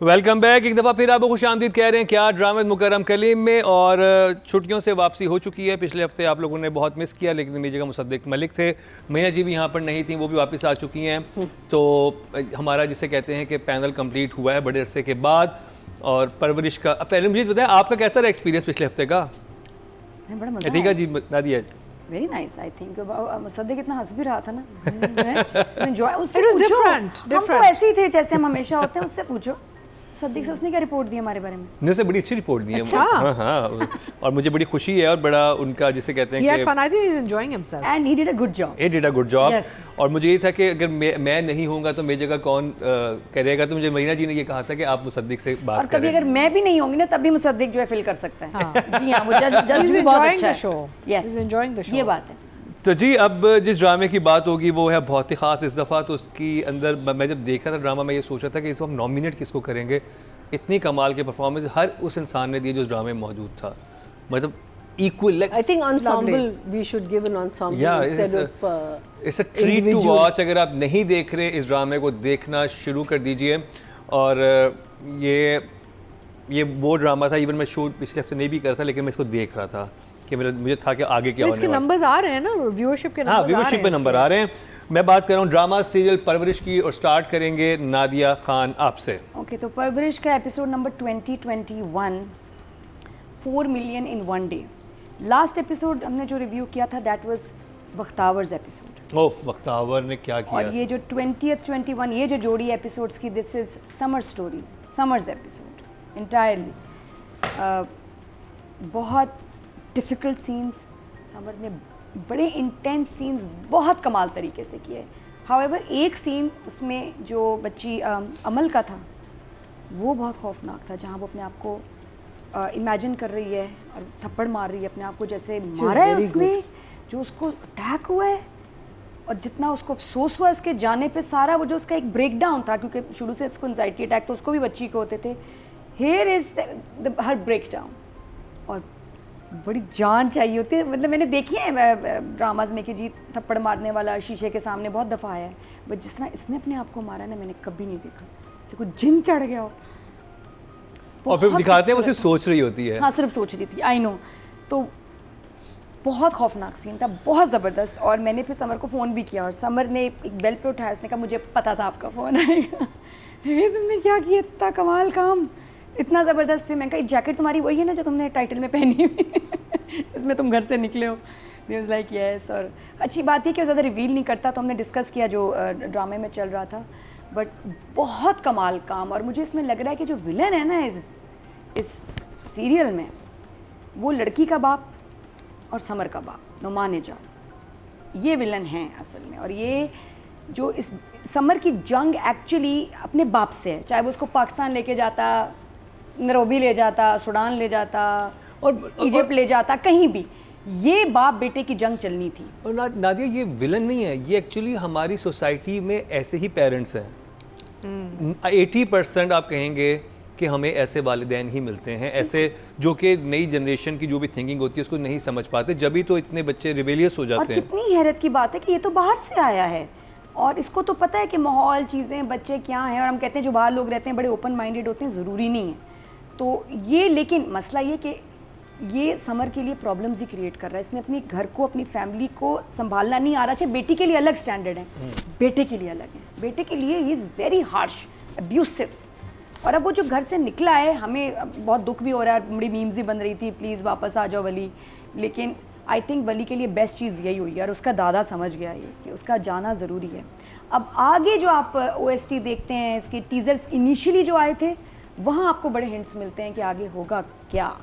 Welcome back. एक दफ़ा फिर आपको खुशामदीद कह रहे हैं क्या ड्रामा मुकर्रम कलीम में। और छुट्टियों से वापसी हो चुकी है। पिछले हफ्ते आप लोगों ने बहुत मिस किया, लेकिन मेरी जगह मुसद्दिक मलिक थे, मैया जी भी यहाँ पर नहीं थी, वो भी वापस आ चुकी हैं। तो हमारा जिसे कहते हैं कि पैनल कंप्लीट हुआ है बड़े अरसे के बाद। और परवरिश का पहले मुझे बताएं आपका कैसा रहा एक्सपीरियंस पिछले हफ्ते का? बड़ा मजा ठीक है जी, Nadia. Very nice. I think Musaddiq इतना हंस भी रहा था ना, एंजॉय। उससे It was पूछो, different. हम तो ऐसे ही थे जैसे हम हमेशा होते हैं। उससे पूछो मुसद्दिक से, उसने क्या रिपोर्ट दी हमारे बारे में? ने से बड़ी अच्छी रिपोर्ट दी है। अच्छा। हाँ हाँ, और मुझे बड़ी खुशी है और बड़ा उनका जिसे कहते He हैं had कि fun. I think he's enjoying himself. And he did a good job. He did a good job. Yes. और मुझे ये था कि अगर मैं नहीं होऊंगा तो मेरी जगह कौन करेगा। तो मुझे मरीना जी ने ये कहा था कि आप मुसद्दिक से बात और करें। कभी अगर मैं भी नहीं होंगी ना, तब भी मुसद्दिक जो है फिल कर सकता है। हाँ। जी हाँ, वो जज He's भी बहुत enjoying अच्छा the है। show. Yes. He's enjoying the show. ये बात है। तो जी अब जिस ड्रामे की बात होगी वो है बहुत ही ख़ास इस दफ़ा। तो उसकी अंदर मैं जब देख रहा था ड्रामा, मैं ये सोच रहा था कि इसको हम नॉमिनेट किसको करेंगे। इतनी कमाल के परफॉर्मेंस हर उस इंसान ने दिए जो इस ड्रामे में मौजूद था। मतलब equal. I think ensemble, we should give an ensemble Yeah, instead of it's a treat to individual. Watch. अगर आप नहीं देख रहे इस ड्रामे को, देखना शुरू कर दीजिए। और ये वो ड्रामा था, इवन मैं शूट पिछले हफ्ते नहीं भी कर था, लेकिन मैं इसको देख रहा था कि मुझे था कि आगे क्या तो होने इसके वाला है। numbers आ रहे हैं ना, व्यूअरशिप के हाँ, numbers आ रहे व्यूअरशिप हैं पे नंबर आ रहे हैं। मैं बात कर रहा हूँ ड्रामा सीरियल परवरिश की, और स्टार्ट करेंगे नादिया खान आपसे। ओके, तो परवरिश का episode number 2021, 4 million in one day. Last episode हमने जो रिव्यू किया था दैट वाज बख्तावर्स एपिसोड। ओह, बख्तावर ने क्या किया। और ये जो 20th 21, ये जो जोड़ी एपिसोड्स की, this is summer story, summers episode entirely. बहुत डिफ़िकल्ट सीन्स, समर ने बड़े इंटेंस सीन्स बहुत कमाल तरीके से किए। हाउएवर एक सीन उसमें जो बच्ची अमल का था वो बहुत खौफनाक था, जहाँ वो अपने आप को इमेजिन कर रही है और थप्पड़ मार रही है अपने आप को, जैसे मारा है उसने, जो उसको अटैक हुआ है। और जितना उसको अफसोस हुआ उसके जाने पे, सारा वो जो उसका एक ब्रेक डाउन था, क्योंकि शुरू से उसको एंजाइटी अटैक तो उसको भी बच्ची को होते थे। Here is her breakdown. और बड़ी जान चाहिए होती है। मतलब मैंने देखी है ड्रामाज में कि जी थप्पड़ मारने वाला शीशे के सामने बहुत दफ़ा आया है, बट जिस तरह इसने अपने आप को मारा ना, मैंने कभी नहीं देखा। जैसे कोई जिन चढ़ गया हो। और फिर बहुत दिखाते हैं वो सिर्फ खूबसूरत सोच रही होती है। था। हाँ, सिर्फ सोच रही थी। I know. तो बहुत खौफनाक सीन था, बहुत ज़बरदस्त। और मैंने फिर समर को फ़ोन भी किया, और समर ने एक बेल पे उठाया। उसने कहा मुझे पता था आपका फ़ोन आएगा। तुमने क्या किया, इतना कमाल काम, इतना ज़बरदस्त। फिर मैंने कहा जैकेट तुम्हारी वही है ना जो तुमने टाइटल में पहनी हुई, इसमें तुम घर से निकले हो। News like yes. और अच्छी बात है कि वो ज़्यादा रिवील नहीं करता, तो हमने डिस्कस किया जो ड्रामे में चल रहा था। बट बहुत कमाल काम। और मुझे इसमें लग रहा है कि जो विलन है ना इस सीरियल में, वो लड़की का बाप और समर का बाप, नुमान एजाज, ये विलन हैं असल में। और ये जो इस समर की जंग एक्चुअली अपने बाप से है, चाहे वो उसको पाकिस्तान लेके जाता, नैरोबी ले जाता, सूडान ले जाता, और इजिप्ट ले जाता, कहीं भी, ये बाप बेटे की जंग चलनी थी। और नादिया ये विलन नहीं है, ये एक्चुअली हमारी सोसाइटी में ऐसे ही पेरेंट्स हैं। 80% आप कहेंगे कि हमें ऐसे वालिदैन ही मिलते हैं, ऐसे जो कि नई जनरेशन की जो भी थिंकिंग होती है उसको नहीं समझ पाते, जब भी तो इतने बच्चे रिबेलियस हो और जाते हैं। कितनी हैरत की बात है कि ये तो बाहर से आया है, और इसको तो पता है कि माहौल, चीज़ें, बच्चे क्या हैं। और हम कहते हैं जो बाहर लोग रहते हैं बड़े ओपन माइंडेड होते हैं, ज़रूरी नहीं है। तो ये, लेकिन मसला ये कि ये समर के लिए प्रॉब्लम्स ही क्रिएट कर रहा है। इसने अपने घर को, अपनी फैमिली को संभालना नहीं आ रहा। चाहे बेटी के लिए अलग स्टैंडर्ड है, बेटे के लिए अलग है। बेटे के लिए he is very harsh, abusive. और अब वो जो घर से निकला है, हमें बहुत दुख भी हो रहा है। बड़ी मीम्स ही बन रही थी, प्लीज़ वापस आ जाओ वली। लेकिन आई थिंक वली के लिए बेस्ट चीज़ यही हुई है, और उसका दादा समझ गया ये कि उसका जाना ज़रूरी है। अब आगे जो आप OST देखते हैं, इसके टीज़र्स इनिशियली जो आए थे, वहाँ आपको बड़े हिंट्स मिलते हैं कि आगे होगा क्या।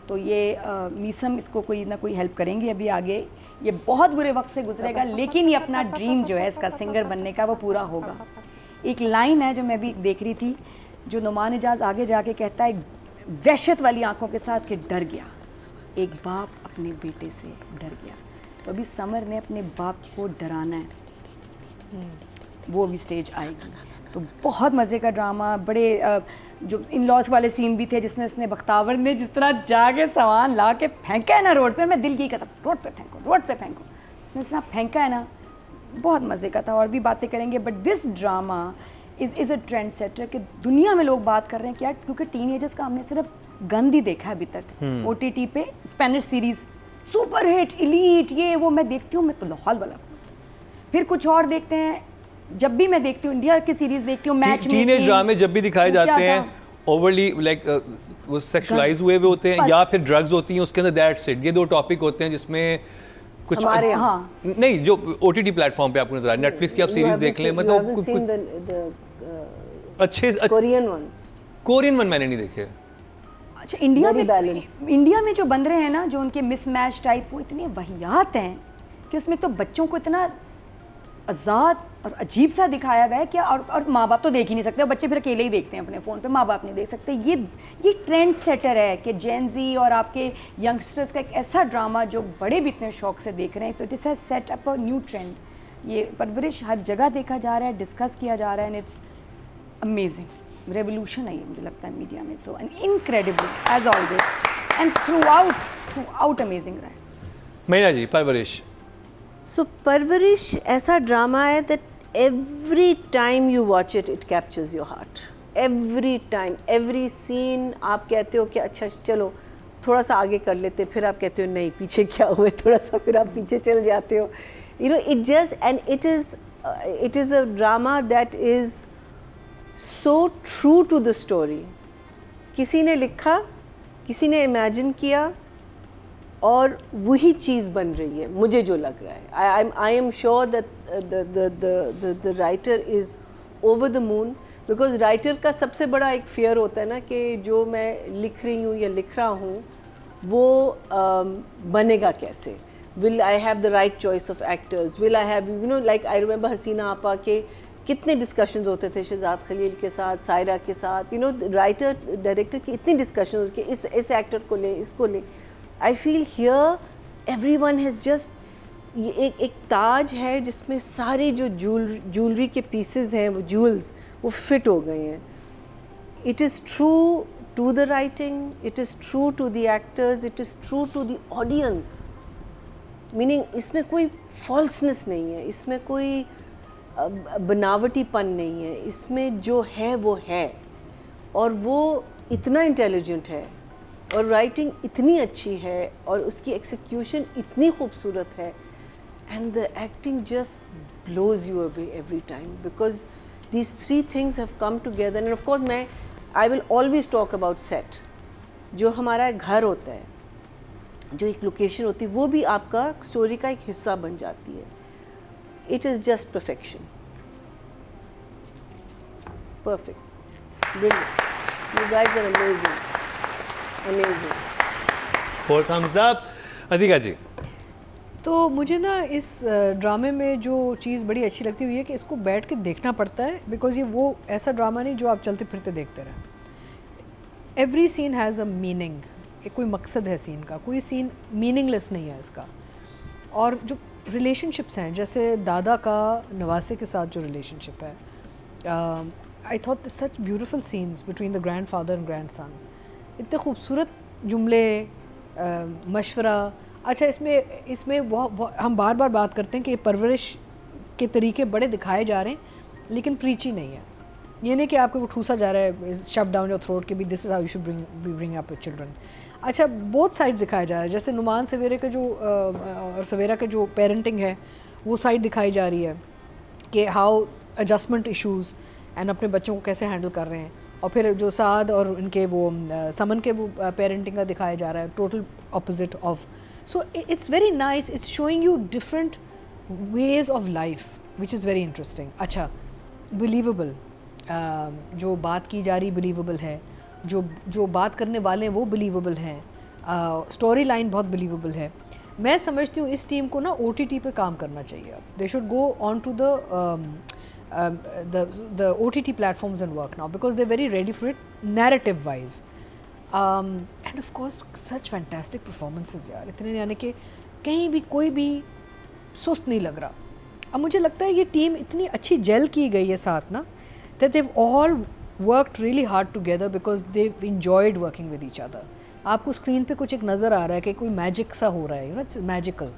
तो ये मीसम इसको कोई ना कोई हेल्प करेंगे अभी आगे। ये बहुत बुरे वक्त से गुजरेगा, लेकिन ये अपना ड्रीम जो है इसका सिंगर बनने का, वो पूरा होगा। एक लाइन है जो मैं भी देख रही थी, जो नुमान एजाज आगे जाके कहता है वहशत वाली आंखों के साथ कि डर गया, एक बाप अपने बेटे से डर गया। तो अभी समर ने अपने बाप को डराना है, वो अभी स्टेज आएगी। तो बहुत मज़े का ड्रामा। बड़े जो इन लॉज वाले सीन भी थे, जिसमें उसने बख्तावर ने जिस तरह जाके सामान ला के फेंका है ना रोड पे, मैं दिल की कहता रोड पे फेंको, रोड पे फेंको। उसने इस तरह फेंका है ना, बहुत मज़े का था। और भी बातें करेंगे, but this drama is a trend setter कि दुनिया में लोग बात कर रहे हैं कि यार क्योंकि टीनेजर्स का हमने सिर्फ गंद ही देखा है अभी तक। OTT पे Spanish series super hit elite ये वो मैं देखती हूँ, मैं तो लाहौल वाला। फिर कुछ और देखते हैं, जब भी मैं देखती हूँ इंडिया की सीरीज देखती हूँ, मैच में टीनेज ड्रामे जब भी दिखाए तो क्या जाते हैं था? ओवरली लाइक वो सेक्सुअलाइज हुए हुए होते हैं बस। या फिर ड्रग्स होती हैं, उसके अंदर दैट्स इट। ये दो टॉपिक होते हैं जिसमें कुछ हमारे हाँ नहीं जो OTT प्लेटफॉर्म पे आपको नजर आ रहा है, नेटफ्लिक्स की आप सीरीज देख लें, मतलब कुछ अच्छे कोरियन वन कोरियन वन मैंने नहीं देखे। अच्छा इंडिया Very में balanced. इंडिया में जो बन रहे हैं ना, जो उनके मिसमैच टाइप, वो इतने वाहियात हैं कि उसमें तो बच्चों को इतना आज़ाद और अजीब सा दिखाया हुआ है कि और माँ बाप तो देख ही नहीं सकते, बच्चे फिर अकेले ही देखते हैं अपने फ़ोन पे, माँ बाप नहीं देख सकते। ये ट्रेंड सेटर है कि जेन ज़ी और आपके यंगस्टर्स का एक ऐसा ड्रामा जो बड़े भी इतने शौक से देख रहे हैं, तो this has set up a new trend. ये परवरिश हर जगह देखा जा रहा है, डिस्कस किया जा रहा है, एंड इट्स अमेजिंग रेवोल्यूशन है ये, मुझे लगता है मीडिया में। So and incredible as always and throughout amazing रहा है। मैना जी, परवरिश So Parvarish ऐसा ड्रामा है that every time you watch it, it captures your heart. Every time, every scene आप कहते हो कि अच्छा चलो थोड़ा सा आगे कर लेते, फिर आप कहते हो नहीं पीछे क्या हुए, थोड़ा सा फिर आप पीछे चल जाते हो. You know, it just and it is a drama that is so true to the story. किसी ने लिखा, किसी ने इमेजिन किया और वही चीज़ बन रही है, मुझे जो लग रहा है. I am sure that the writer is over the moon, because writer का सबसे बड़ा एक फेयर होता है ना कि जो मैं लिख रही हूँ या लिख रहा हूँ वो बनेगा कैसे. Will I have the right choice of actors, will I have you know like I remember Hasina आपा के कितने डिस्कशंस होते थे शहजाद खलील के साथ, सायरा के साथ, यू नो राइटर डायरेक्टर की इतनी डिस्कशंस कि इस एक्टर को ले, इसको ले. I feel here everyone has just ये एक ताज है जिसमें सारे जो ज्वेलरी के पीसेस हैं, वो जूल्स वो फिट हो गए हैं. It is true to the writing, it is true to the actors, it is true to the audience. Meaning इसमें कोई फॉल्सनेस नहीं है, इसमें कोई बनावटीपन नहीं है, इसमें जो है वो है. और वो इतना इंटेलिजेंट है और राइटिंग इतनी अच्छी है और उसकी एक्सिक्यूशन इतनी खूबसूरत है, and the acting just blows you away every time because these three things have come together. And of course I will always talk about set. जो हमारा घर होता है, जो एक लोकेशन होती है, वो भी आपका स्टोरी का एक हिस्सा बन जाती है. It is just perfection, perfect, brilliant. You guys are amazing. Amazing. 4 thumbs up. अधिका जी. तो मुझे ना इस ड्रामे में जो चीज़ बड़ी अच्छी लगती हुई है कि इसको बैठ के देखना पड़ता है, बिकॉज ये वो ऐसा ड्रामा नहीं जो आप चलते फिरते देखते रहें. Every scene has a meaning, एक कोई मकसद है सीन का, कोई सीन मीनिंगलेस नहीं है इसका. और जो रिलेशनशिप्स हैं, जैसे दादा का नवासे के साथ जो रिलेशनशिप है, I thought such beautiful scenes between the grand father and grand son. इतने खूबसूरत जुमले, मशवरा. अच्छा इसमें हम बार बार बात करते हैं कि परवरिश के तरीके बड़े दिखाए जा रहे हैं, लेकिन प्रीची नहीं है. ये नहीं कि आपको वो ठूसा जा रहा है शव डाउन योर थ्रोट के भी this is how you should bring up your children. अच्छा बोथ साइड दिखाया जा रहा है. जैसे नुमान सवेरे का जो और सवेरा का जो पेरेंटिंग है वो साइड दिखाई जा रही है कि हाउ एडजस्टमेंट इश्यूज़ एंड अपने बच्चों को कैसे हैंडल कर रहे हैं. और फिर जो साद और उनके वो समन के वो पेरेंटिंग का दिखाया जा रहा है, total opposite of. So it's very nice, it's showing you different ways of life which is very interesting. अच्छा बिलीवेबल, जो बात की जा रही बिलीवेबल है, जो बात करने वाले हैं वो बिलीवेबल हैं, स्टोरी लाइन बहुत बिलीवेबल है. मैं समझती हूँ इस टीम को ना OTT पे काम करना चाहिए. They should go on to the OTT platforms and work now because they're very ready for it narrative wise. And of course such fantastic performances यार, इतने यानी कि कहीं भी कोई भी सुस्त नहीं लग रहा. अब मुझे लगता है ये टीम इतनी अच्छी जेल की गई है साथ ना, that they've all worked really hard together because they've enjoyed working with each other. आपको स्क्रीन पे कुछ एक नज़र आ रहा है कि कोई मैजिक सा हो रहा है, you know, it's magical.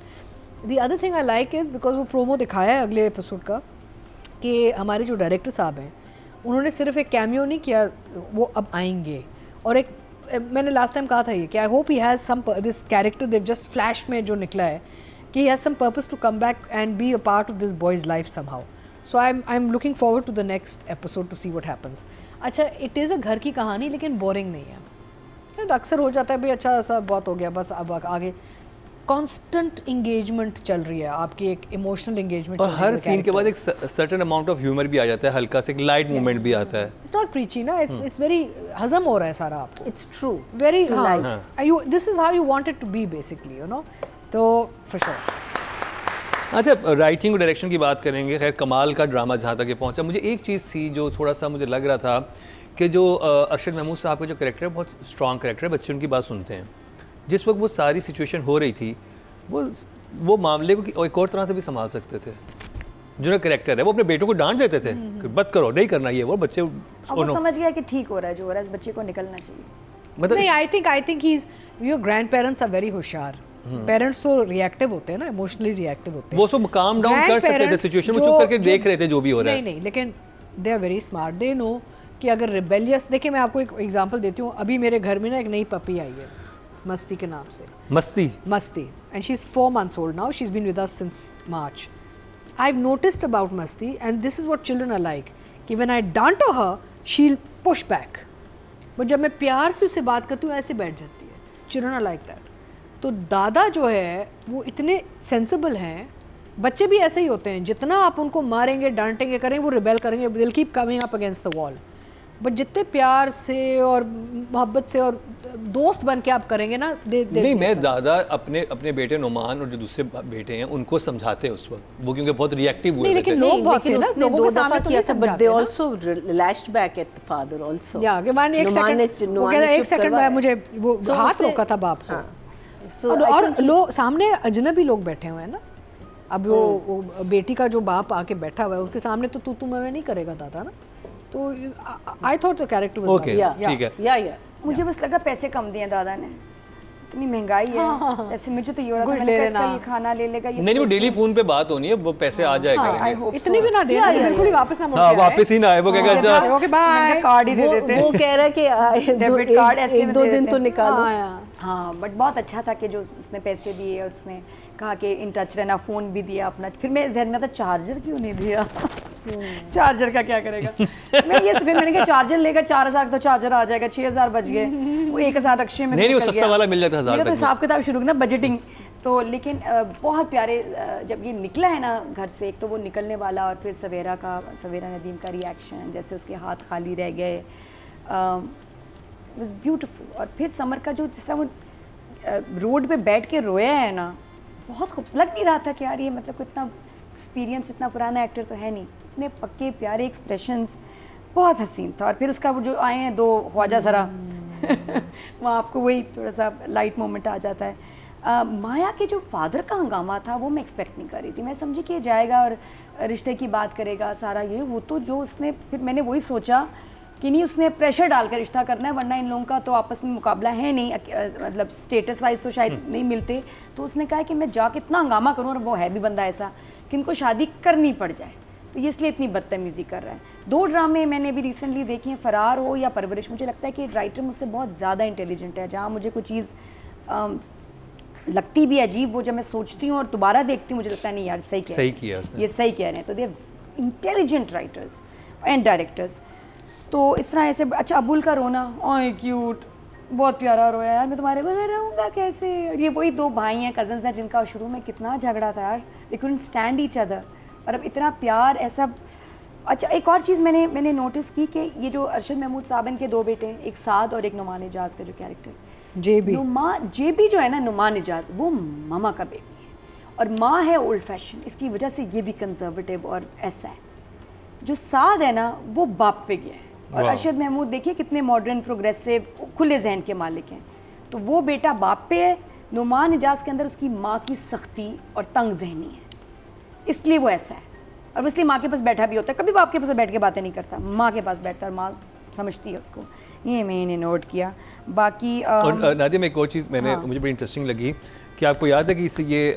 The other thing I like is because वो प्रोमो दिखाया है अगले एपिसोड का कि हमारे जो डायरेक्टर साहब हैं उन्होंने सिर्फ एक कैमियो नहीं किया, वो अब आएंगे। और एक मैंने लास्ट टाइम कहा था ये कि I hope he has some this character Dev just flash में जो निकला है कि he has some purpose to come back and be a part of this boy's life somehow. So I am looking forward to the next episode to see what happens. अच्छा, it is a घर की कहानी लेकिन boring नहीं है। अक्सर हो जाता है भाई अच्छा ऐसा बहुत हो गया बस अब आगे। कांस्टेंट इंगेजमेंट चल रही है आपकी, एक इमोशनल एंगेजमेंट और हर सीन के बाद एक सर्टेन अमाउंट ऑफ ह्यूमर भी आ जाता है, हल्का से एक लाइट मूवमेंट भी आता है। इट्स नॉट प्रीची ना, इट्स वेरी हजम हो रहा है सारा आपको। It's true very like. This is how you want it to be basically, you know. तो फॉर श्योर। अच्छा, राइटिंग और डायरेक्शन की बात करेंगे। खैर कमाल का ड्रामा जहाँ तक ये पहुँचा। मुझे एक चीज़ थी जो थोड़ा सा मुझे लग रहा था कि जो अरशद महमूद साहब का जो कैरेक्टर है बहुत स्ट्रॉन्ग कैरेक्टर है, बच्चे उनकी बात सुनते हैं। जिस वक्त वो सारी सिचुएशन हो रही थी वो मामले को एक और तरह से भी संभाल सकते थे। जो ना कैरेक्टर है वो अपने बेटों को डांट देते थे कि मत करो, नहीं करना ये वो, बच्चे अब वो समझ गया कि ठीक हो रहा है जो हो रहा है, इस बच्चे को निकलना चाहिए। मतलब नहीं, I think he is, your grand parents are very होशियार। पेरेंट्स तो रिएक्टिव होते हैं ना, इमोशनली रिएक्टिव होते हैं। वो सब काम डाउन कर सकते थे सिचुएशन में, चुप करके देख रहे थे जो भी हो रहा है। नहीं, लेकिन they are very smart, they know कि अगर रिबेलियस, देखिए मैं आपको एक एग्जांपल देती हूँ। अभी मेरे घर में ना एक नई पपी आई है मस्ती के नाम से। मस्ती and she is 4 months old now. She's been with us since March. I've noticed about Masti, and this is what children are like, कि when I डांटो her, she'll push back. But जब मैं प्यार से उससे बात करती हूँ ऐसे बैठ जाती है। Children are like that. तो दादा जो है वो इतने सेंसिबल हैं, बच्चे भी ऐसे ही होते हैं। जितना आप उनको मारेंगे, डांटेंगे, करेंगे, वो रिबेल करेंगे, they'll keep coming up against the wall. But जितने प्यार से और मोहब्बत से और दोस्त बन के आप करेंगे ना, नहीं, मैं दादा अपने बेटे नुमान और जो दूसरे बेटे हैं उनको समझाते हैं उस वक्त, वो क्योंकि बहुत रिएक्टिव हुए थे। लेकिन लोग बहुत थे ना, लोगों के सामने तो नहीं बट समझाते दे ना। Also lashed back at the father also. या कि मान एक सेकंड, वो कहता एक सेकंड में मुझे वो हाथ रोका था बाप को। So और लोग सामने अजनबी लोग बैठे हुए हैं ना। अब वो बेटी का जो बाप आके बैठा हुआ है उनके सामने तो तू मैं नहीं करेगा दादा ना। तो I thought the character was okay, ठीक है। या मुझे बस लगा पैसे कम दिए दादा ने, इतनी महंगाई है। ऐसे मुझे तो ये हो रहा था कुछ मैंने ले कहा लेना। इसका ये खाना ले लेगा ये। नहीं, वो डेली फोन पे बात होनी है, वो पैसे आ जाए आई करेंगे। होप इतनी भी ना दे, बिल्कुल ही वापस ना मुड़ हाँ, के आए। वापस ही ना आए। वो कहेगा अच्छा ओके बाय। कार्ड ही दे देते। वो कह रहा है कि डेबिट कार्ड ऐसे एक में दो दे दिन देते तो हैं। निकालो। हाँ, बट बहुत अच्छा था कि जो उसने पैसे दिए और उसने कहा कि इन टच रहना, फ़ोन भी दिया अपना। फिर मेरे जहन में था चार्जर क्यों नहीं दिया। चार्जर का क्या करेगा। फिर मैंने कहा चार्जर लेकर 4000 तो चार्जर आ जाएगा, 6000 बच गए। वो 1000 रक्शे में नहीं, वो निकल सस्ता गया। वाला मिल जाता 1000 मेरा तक तो में। हिसाब किताब शुरू ना बजटिंग तो। लेकिन बहुत प्यारे जब ये निकला है ना घर से, एक तो वो निकलने वाला और फिर सवेरा नदीम का रिएक्शन, जैसे उसके हाथ खाली रह गए, वाज ब्यूटीफुल। और फिर समर का जो जिस तरह वो रोड पे बैठ के रोया है ना, बहुत खूबसूरत। लग नहीं रहा था कि यार ये मतलब कोई इतना एक्सपीरियंस, इतना पुराना एक्टर तो है नहीं। इतने पक्के प्यारे एक्सप्रेशंस, बहुत हसीन था। और फिर उसका वो जो आए हैं 2 ख्वाजा सरा वहाँ आपको वही थोड़ा सा लाइट मोमेंट आ जाता है। माया के जो फादर का हंगामा था वो मैं एक्सपेक्ट नहीं कर रही थी। मैं समझी कि ये जाएगा और रिश्ते की बात करेगा सारा ये वो, तो जो उसने फिर मैंने वही सोचा कि नहीं उसने प्रेशर डालकर रिश्ता करना है, वरना इन लोगों का तो आपस में मुकाबला है नहीं, मतलब स्टेटस वाइज तो शायद नहीं मिलते। तो उसने कहा कि मैं जाके इतना हंगामा करूँ, और वो है भी बंदा ऐसा कि इनको शादी करनी पड़ जाए, तो ये इसलिए इतनी बदतमीज़ी कर रहा है। 2 ड्रामे मैंने अभी रिसेंटली देखे हैं, फरार हो या परवरिश। मुझे लगता है कि राइटर मुझसे बहुत ज़्यादा इंटेलिजेंट है। जहाँ मुझे कोई चीज़ लगती भी अजीब, वो जब मैं सोचती हूँ और दोबारा देखती हूँ मुझे लगता है नहीं यार सही किया उसने। ये सही कह रहे हैं। तो दे इंटेलिजेंट राइटर्स एंड डायरेक्टर्स। तो इस तरह ऐसे अच्छा अबुल का रोना, ओए क्यूट, बहुत प्यारा रोया यार, मैं तुम्हारे बगैर रहूँगा कैसे। ये वही 2 भाई हैं, कजन्स हैं, जिनका शुरू में कितना झगड़ा था यार, they couldn't stand each other, और अब इतना प्यार ऐसा। अच्छा एक और चीज़ मैंने नोटिस की कि ये जो अरशद महमूद साहब इनके 2 बेटे हैं, एक साद और एक नुमान इजाज़ का जो कैरेक्टर जेबी जो है ना, नुमान इजाज़ वो मामा का बेबी है और माँ है ओल्ड फैशन, इसकी वजह से ये भी कंजर्वेटिव और ऐसा है। जो साद है ना वो बाप पे गया है, और अरशद महमूद देखिए कितने मॉडर्न प्रोग्रेसिव खुले जहन के मालिक हैं। तो वो बेटा बाप पे है, नुमान इजाज़ के अंदर उसकी माँ की सख्ती और तंग जहनी है, इसलिए वो ऐसा है। और वो इसलिए माँ के पास बैठा भी होता है, कभी बाप के पास बैठ के बातें नहीं करता, माँ के पास बैठता है और माँ समझती है उसको। ये मैंने नोट किया। बाकी और नादिया में एक और चीज़ मुझे बड़ी इंटरेस्टिंग लगी कि आपको याद है कि इससे ये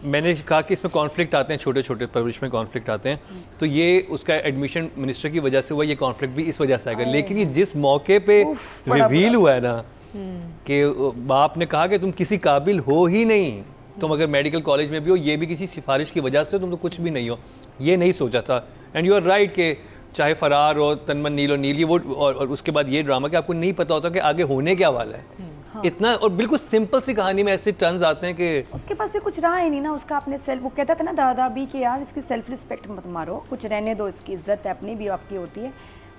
मैंने कहा कि इसमें कॉन्फ्लिक्ट आते हैं, छोटे छोटे परवरिश में कॉन्फ्लिक्ट आते हैं, तो ये उसका एडमिशन मिनिस्टर की वजह से हुआ, ये कॉन्फ्लिक्ट भी इस वजह से आएगा। लेकिन ये जिस मौके पे रिवील हुआ है ना कि बाप ने कहा कि तुम किसी काबिल हो ही नहीं, तुम अगर मेडिकल कॉलेज में भी हो, ये भी किसी सिफारिश की वजह से, तुम तो कुछ भी नहीं हो, ये नहीं सोचा था। एंड यू आर राइट कि चाहे फरार हो, तनमन नील और नील, ये वो और उसके बाद ये ड्रामा कि आपको नहीं पता होता कि आगे होने क्या वाला है। इतना और बिल्कुल सिंपल सी कहानी में ऐसे टर्न्स आते हैं कि उसके पास भी कुछ रहा ही नहीं ना, उसका अपने सेल्फ, वो कहता था ना दादा भी कि यार इसकी सेल्फ रिस्पेक्ट मत मारो, कुछ रहने दो, इसकी इज्जत है, अपनी भी आपकी होती है।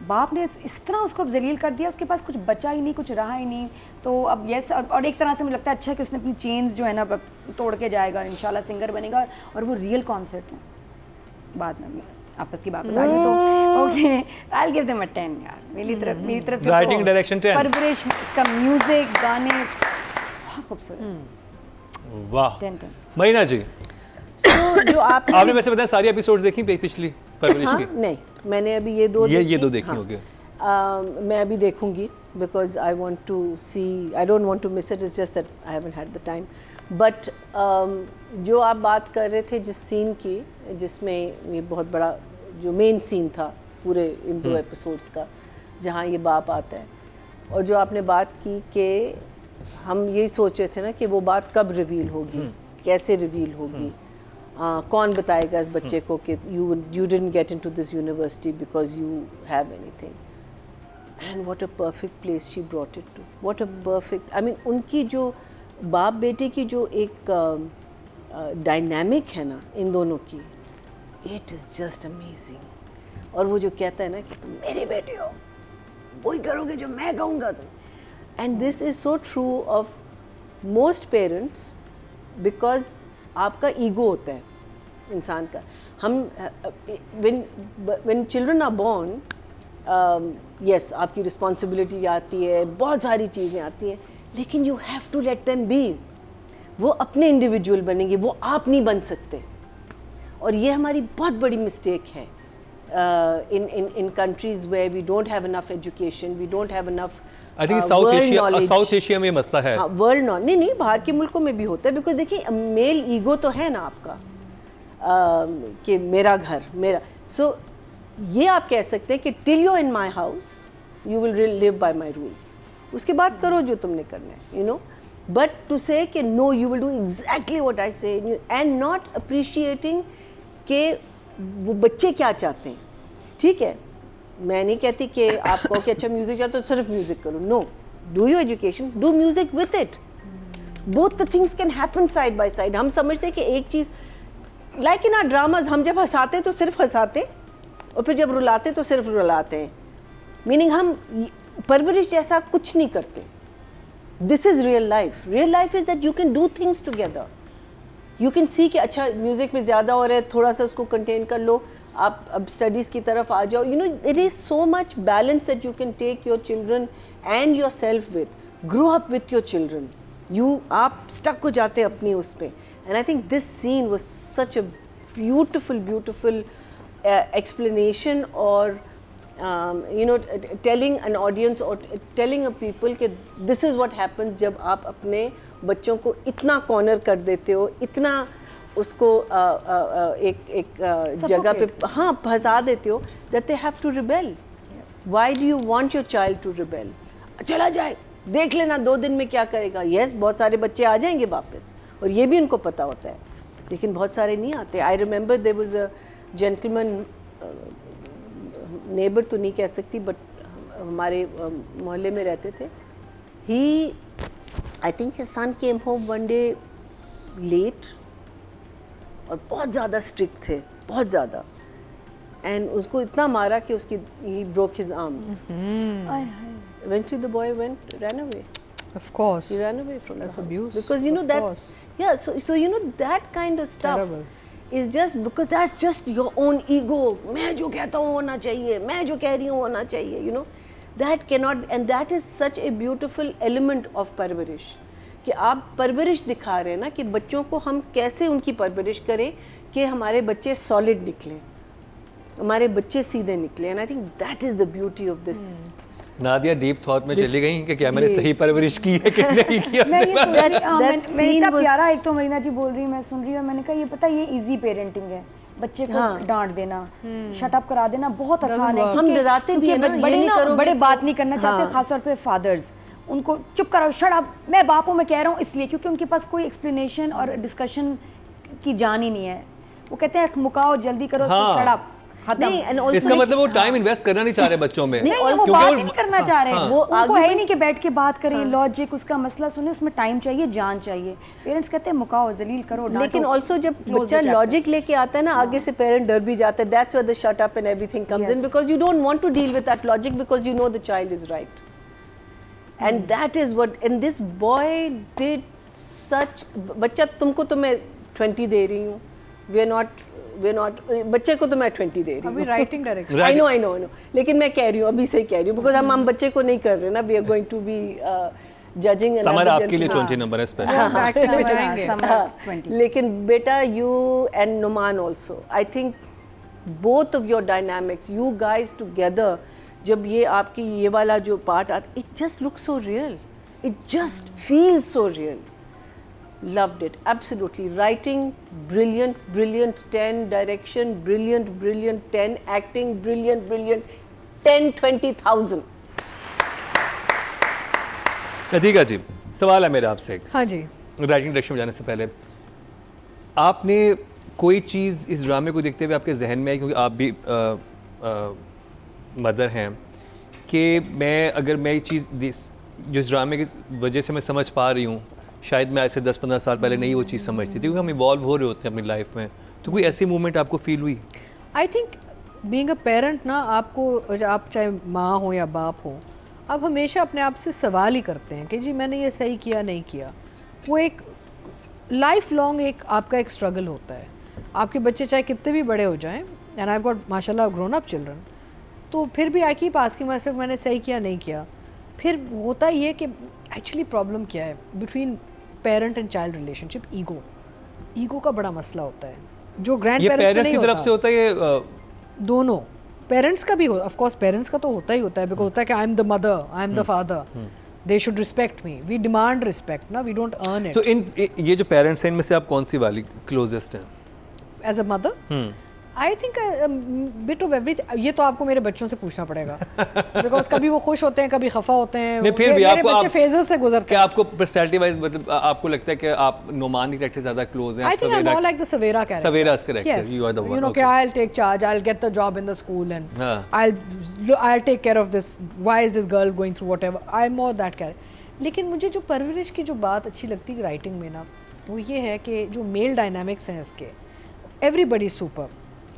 बाप ने इस तरह उसको जलील कर दिया, उसके पास कुछ बचा ही नहीं, कुछ रहा ही नहीं। तो अब यस, और एक तरह से मुझे लगता है अच्छा कि उसने अपनी चेन्स जो है ना तोड़ के जाएगा, इंशाल्लाह सिंगर बनेगा, और वो रियल कॉन्सर्ट है। बाद में आपस की बात बता दी तो okay, I will give them a 10 यार, मेरी तरफ से। राइटिंग डायरेक्शन 10, परवरिश, इसका म्यूजिक, गाने बहुत खूबसूरत। वाह 10। महीना जी, तो जो आपने वैसे बताया सारी एपिसोड्स देखी पिछली परवरिश हाँ, की? नहीं, मैंने अभी ये दो देखी हाँ, होगी। मैं अभी देखूंगी because I want to see, I don't want to miss it, it's just that I haven't had the time. But जो आप बात कर रहे थे जिस सीन की, जिसमें ये बहुत बड़ा जो मेन सीन था पूरे इन 2 एपिसोड्स का, जहाँ ये बाप आता है, और जो आपने बात की कि हम यही सोच रहे थे ना कि वो बात कब रिवील होगी, कैसे रिवील होगी, कौन बताएगा इस बच्चे को कि you didn't get into this university because you have anything, and what a perfect place she brought it to, what a perfect, I mean उनकी जो बाप बेटे की जो एक डायनामिक है ना इन दोनों की, इट इज़ जस्ट अमेजिंग। और वो जो कहता है ना कि तुम मेरे बेटे हो, वही करोगे जो मैं कहूँगा तुम, and this is so true of most parents, because आपका ईगो होता है इंसान का। हम when children are born, yes आपकी रिस्पॉन्सिबिलिटी आती है, बहुत सारी चीज़ें आती हैं, लेकिन you have to let them be. वो अपने इंडिविजुअल बनेंगे, वो आप नहीं बन सकते। और ये हमारी बहुत बड़ी मिस्टेक है in countries where we don't have enough education, we don't have enough I think south Asia में मसला है। हाँ, वर्ल्ड नॉलेज नहीं, बाहर के मुल्कों में भी होता है, बिकॉज देखिए मेल ईगो तो है ना आपका, कि मेरा घर मेरा, सो ये आप कह सकते हैं कि till you in my house you will live by my rules, उसके बाद करो जो तुमने करना है, you know. But to say कि no you will do exactly what I say, and not appreciating कि वो बच्चे क्या चाहते हैं। ठीक है, मैं नहीं कहती कि आप कहो कि अच्छा म्यूजिक चाहते तो सिर्फ म्यूजिक करो, no, do your education, do music with it, both the things can happen side by side. हम समझते हैं कि एक चीज़, लाइक इन आवर ड्रामाज, हम जब हंसाते हैं तो सिर्फ हंसाते हैं, और फिर जब रुलाते तो सिर्फ रुलाते हैं, मीनिंग हम परवरिश जैसा कुछ नहीं करते। This is real life. Real life is that you can do things together, you can see कि अच्छा म्यूज़िक में ज़्यादा हो रहा है, थोड़ा सा उसको कंटेन कर लो, आप अब स्टडीज़ की तरफ आ जाओ, you know there is so much balance that you can take your children and yourself with, grow up with your children, आप स्टक हो जाते हैं अपनी उस पर। And I think this scene was such a beautiful explanation, or you know, telling an audience or telling a people कि this is what happens जब आप अपने बच्चों को इतना कॉर्नर कर देते हो, इतना उसको एक जगह पे हाँ फंसा देते हो, that they have to rebel. Why do you want your child to rebel? चला जाए, देख लेना 2 दिन में क्या करेगा। yes, बहुत सारे बच्चे आ जाएंगे वापस, और ये भी उनको पता होता है, लेकिन बहुत सारे नहीं आते। I remember there was a gentleman, neighbour तो नहीं कह सकती, बट हमारे मोहल्ले में रहते थे। He, I think his son came home one day late, और बहुत ज़्यादा स्ट्रिक्ट थे, बहुत ज़्यादा, एंड उसको इतना मारा कि उसकी he broke his arms. Eventually the boy ran away. Of course. He ran away from That's the house. abuse. Because you know Of that's, yeah, so you know that kind of stuff. Terrible. Is just because that's just your own ego. मैं जो कहता हूँ होना चाहिए, मैं जो कह रही हूँ होना चाहिए, you know, that cannot, and that is such a beautiful element of परवरिश, कि आप परवरिश दिखा रहे हैं ना कि बच्चों को हम कैसे उनकी परवरिश करें कि हमारे बच्चे सॉलिड निकलें, हमारे बच्चे सीधे निकले, and I think that is the beauty of this Nadia deep thought में चली गई कि क्या मैंने सही परवरिश की है कि नहीं किया। मैं ये सोच रही हाँ, that मैं इतना scene was- प्यारा, एक तो मरीना जी बोल रही है, मैं सुन रही हूँ, मैंने कहा ये पता ये इजी पेरेंटिंग है, बच्चे को डांट देना, शट अप करा देना बहुत आसान है। हम क्योंकि- डराते भी हैं ना, क्योंकि ये नहीं बड़े करोगे बड़े तो- बात नहीं करना चाहते, खासतौर पे फादर्स, उनको चुप कराओ, शट अप। मैं बाप हूँ, मैं कह रहा हूँ इसलिए क्योंकि उनके पास कोई एक्सप्लेनेशन और डिस्कशन की जान ही नहीं है। वो कहते हैं मुकाओ जल्दी करो, हाँ। शट अप, नहीं, and also इसका मतलब वो टाइम इन्वेस्ट करना नहीं चाह रहे बच्चों में। नहीं, वो क्योंकि बात ही नहीं करना चाह रहे, वो उनको आगे है ही नहीं कि बैठ के बात करें, लॉजिक उसका मसला सुने, उसमें टाइम चाहिए, जान चाहिए। पेरेंट्स कहते हैं मुकाओ, जलील करो, डांटो। लेकिन ऑल्सो जब Close बच्चा हो जाता है। लॉजिक लेके आता है ना, आगे से पेरेंट डर भी जाता है, that's where the shut up and everything comes in, Yes. Because you don't want to deal with that logic, because you know the child is right, and that is what, and this boy did such. बच्चा तुमको तो मैं 20 दे रही हूँ, we are not बच्चे को तो मैं 20 दे रही अभी हूँ, राइटिंग डायरेक्शन आई नो, लेकिन मैं कह रही हूँ, अभी से कह रही हूँ, बिकॉज हम बच्चे को नहीं कर रहे ना, we are going to be judging. Samar आपके लिए 20 नंबर है स्पेशल। लेकिन बेटा, you and Numan also, I think both of your dynamics, you guys together, जब ये आपकी ये वाला जो पार्ट आता, it just look so real, it just feel so real. Loved it, absolutely. Writing, brilliant, 10. Direction, brilliant, 10. Acting, brilliant, 10, 20,000. Atika जी, सवाल है मेरा आपसे एक, हाँ जी। राइटिंग डायरेक्शन में जाने से पहले आपने कोई चीज़ इस ड्रामे को देखते हुए आपके जहन में आई, क्योंकि आप भी मदर हैं, कि अगर मैं ये चीज़ जिस ड्रामे की वजह से मैं समझ पा रही हूँ, शायद मैं आज से 10-15 साल पहले नहीं वो चीज़ समझती थी, क्योंकि हम इवॉल्व हो रहे होते हैं अपनी लाइफ में। तो कोई ऐसी मूवमेंट आपको फील हुई? I think being a parent ना, आपको, आप चाहे माँ हो या बाप हो, आप हमेशा अपने आप से सवाल ही करते हैं कि जी मैंने ये सही किया नहीं किया। वो एक लाइफ लॉन्ग एक आपका एक स्ट्रगल होता है। आपके बच्चे चाहे कितने भी बड़े हो जाएं, एंड आई हैव गॉट माशाल्लाह ग्रोन अप चिल्ड्रन, तो फिर भी I keep asking my self मैंने सही किया नहीं किया। फिर होता ये है कि एक्चुअली प्रॉब्लम क्या है between parent and child relationship, ego का बड़ा मसला होता है, जो ग्रैंड ये पेरेंट्स में पेरेंट्स नहीं की तरफ होता। से होता है ये दोनों पेरेंट्स का भी हो, ऑफ कोर्स पेरेंट्स का तो होता ही होता है, बिकॉज होता है कि I am the mother, I am the father, they should respect me, we demand respect ना, वी डोंट अर्न इट। तो ये जो पेरेंट्स हैं, इनमें से आप कौन सी वाली क्लोजेस्ट हैं? As a mother I think bit of everything. ये तो आपको मेरे बच्चों से पूछना पड़ेगा, बिकॉज कभी वो खुश होते हैं, कभी खफा होते हैं, नहीं, फिर भी मेरे आपको बच्चे फेजेस से गुजरते क्या हैं। आपको पर्सनैलिटी वाइज मतलब आपको लगता है कि आप नोमान की कैरेक्टर ज़्यादा क्लोज हैं? I think I'm more like the Savera character. Savera's character, Yes. you are the one, You know, okay. I'll take charge. I'll get the job in the school, and हाँ. I'll take care of this. Why is this girl going through whatever? I'm more that character. लेकिन मुझे जो परवरिश की जो बात अच्छी लगती है राइटिंग में ना, वो ये है कि जो मेल डायनामिक्स हैं इसके, एवरीबडी सुपर,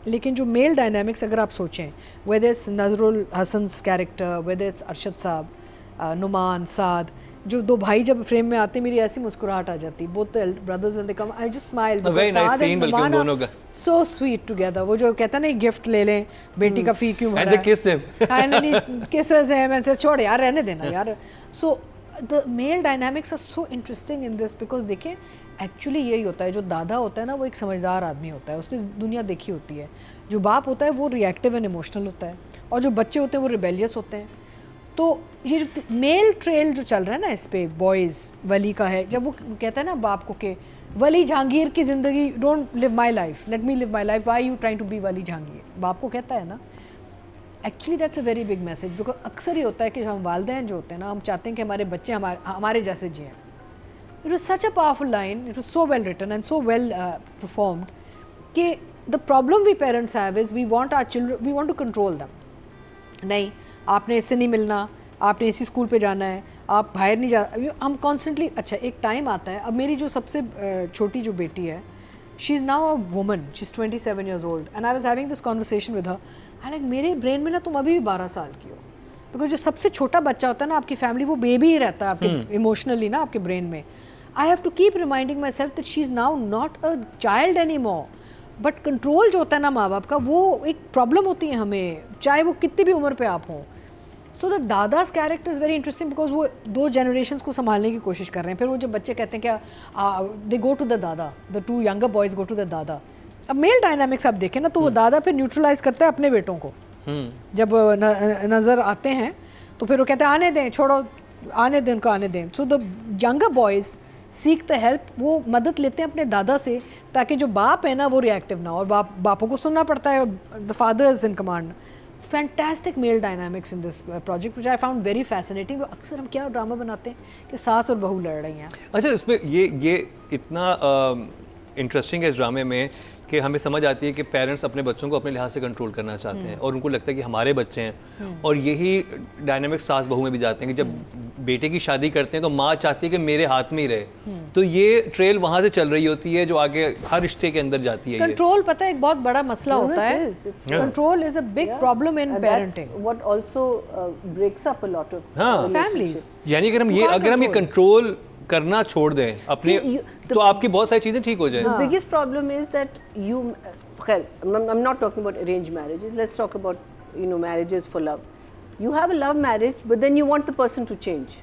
लेकिन जो मेल डायनामिक्स अगर आप सोचें, whether it's Nazrul Hassan's character, whether it's Arshad साहब, नुमान, साद, जो दो भाई जब फ्रेम में आते हैं, मेरी ऐसी मुस्कुराहट आ जाती, both brothers when they come, I just smile, A very nice scene बल्कि उन दोनों का। So sweet together. वो जो कहता है ना गिफ्ट ले लें, बेटी का फी क्यों भरा And they kiss him. kisses him and says छोड़ यार, रहने देना यार। So the male dynamics are so interesting in this because देखें एक्चुअली यही होता है, जो दादा होता है ना वो एक समझदार आदमी होता है, उसने दुनिया देखी होती है। जो बाप होता है वो रिएक्टिव एंड इमोशनल होता है, और जो बच्चे होते हैं वो रिबेलियस होते हैं। तो ये जो मेल ट्रेल जो चल रहा है ना इस पे, बॉयज़ वली का है, जब वो कहता है ना बाप को कि वली जहांगीर की ज़िंदगी, don't live my life, let me live my life, why you trying to be Wali Jahangir, बाप को कहता है ना। Actually that's a very big message, because अक्सर ये होता है कि हम वालिदैन जो होते हैं ना, हम चाहते हैं कि हमारे बच्चे हमारे जैसे जिएँ। It was such a powerful line, it was so well written and so well performed कि the problem we parents have is we want our children, we want to control them. नहीं, आपने इससे नहीं मिलना, आपने इसी स्कूल पे जाना है, आप बाहर नहीं जा, हम कॉन्स्टेंटली। अच्छा, एक टाइम आता है, अब मेरी जो सबसे छोटी जो बेटी है, she is now a woman, she is 27 years old, and I was having this conversation with her, and मेरे ब्रेन में ना तुम अभी भी 12 साल की हो, बिकॉज जो सबसे छोटा बच्चा होता है ना आपकी फैमिली, वो बेबी ही रहता है आपके इमोशनली ना, आपके ब्रेन में। I have to keep reminding myself that she is now not a child any more, but control जो होता है ना माँ बाप का, वो एक प्रॉब्लम होती है हमें, चाहे वो कितनी भी उम्र पे आप हों। So the dada's character is very interesting because वो दो जनरेशंस को संभालने की कोशिश कर रहे हैं। फिर वो जब बच्चे कहते हैं क्या, they go to the dada, the two younger boys go to the dada. अब मेल डायनामिक्स आप देखें ना, तो वो दादा फिर न्यूट्रलाइज करता है अपने बेटों को, जब नज़र आते हैं तो फिर वो कहते हैं आने दें, छोड़ो, आने दें उनको, आने दें। So the younger boys seek the help, वो मदद लेते हैं अपने दादा से, ताकि जो बाप है ना वो रिएक्टिव ना हो, और बापों को सुनना पड़ता है, the father is in command. Fantastic male dynamics in this project which I found very fascinating. अक्सर हम क्या ड्रामा बनाते हैं कि सास और बहू लड़ रही हैं। अच्छा, इसमें ये इतना इंटरेस्टिंग है इस ड्रामे में कि हमें समझ आती है कि पेरेंट्स अपने बच्चों को अपने लिहाज से कंट्रोल करना चाहते हैं और उनको लगता है कि हमारे बच्चे हैं, और यही डायनामिक सास बहू में भी जाते हैं कि जब बेटे की शादी करते हैं तो माँ चाहती है कि मेरे हाथ में ही रहे। तो ये ट्रेल वहाँ से चल रही होती है जो आगे हर रिश्ते के अंदर जाती है। कंट्रोल पता है एक बहुत बड़ा मसला होता है, control is a big problem in parenting, what also breaks up a lot of हाँ, फैमिलीज। यानी अगर हम ये कंट्रोल करना छोड़ दें अपने, तो आपकी बहुत सारी चीजें ठीक हो जाए। The biggest problem is that you, I'm not talking about arranged marriages. Let's talk about, you know, marriages for love. You have a love marriage, but then you want the person to change.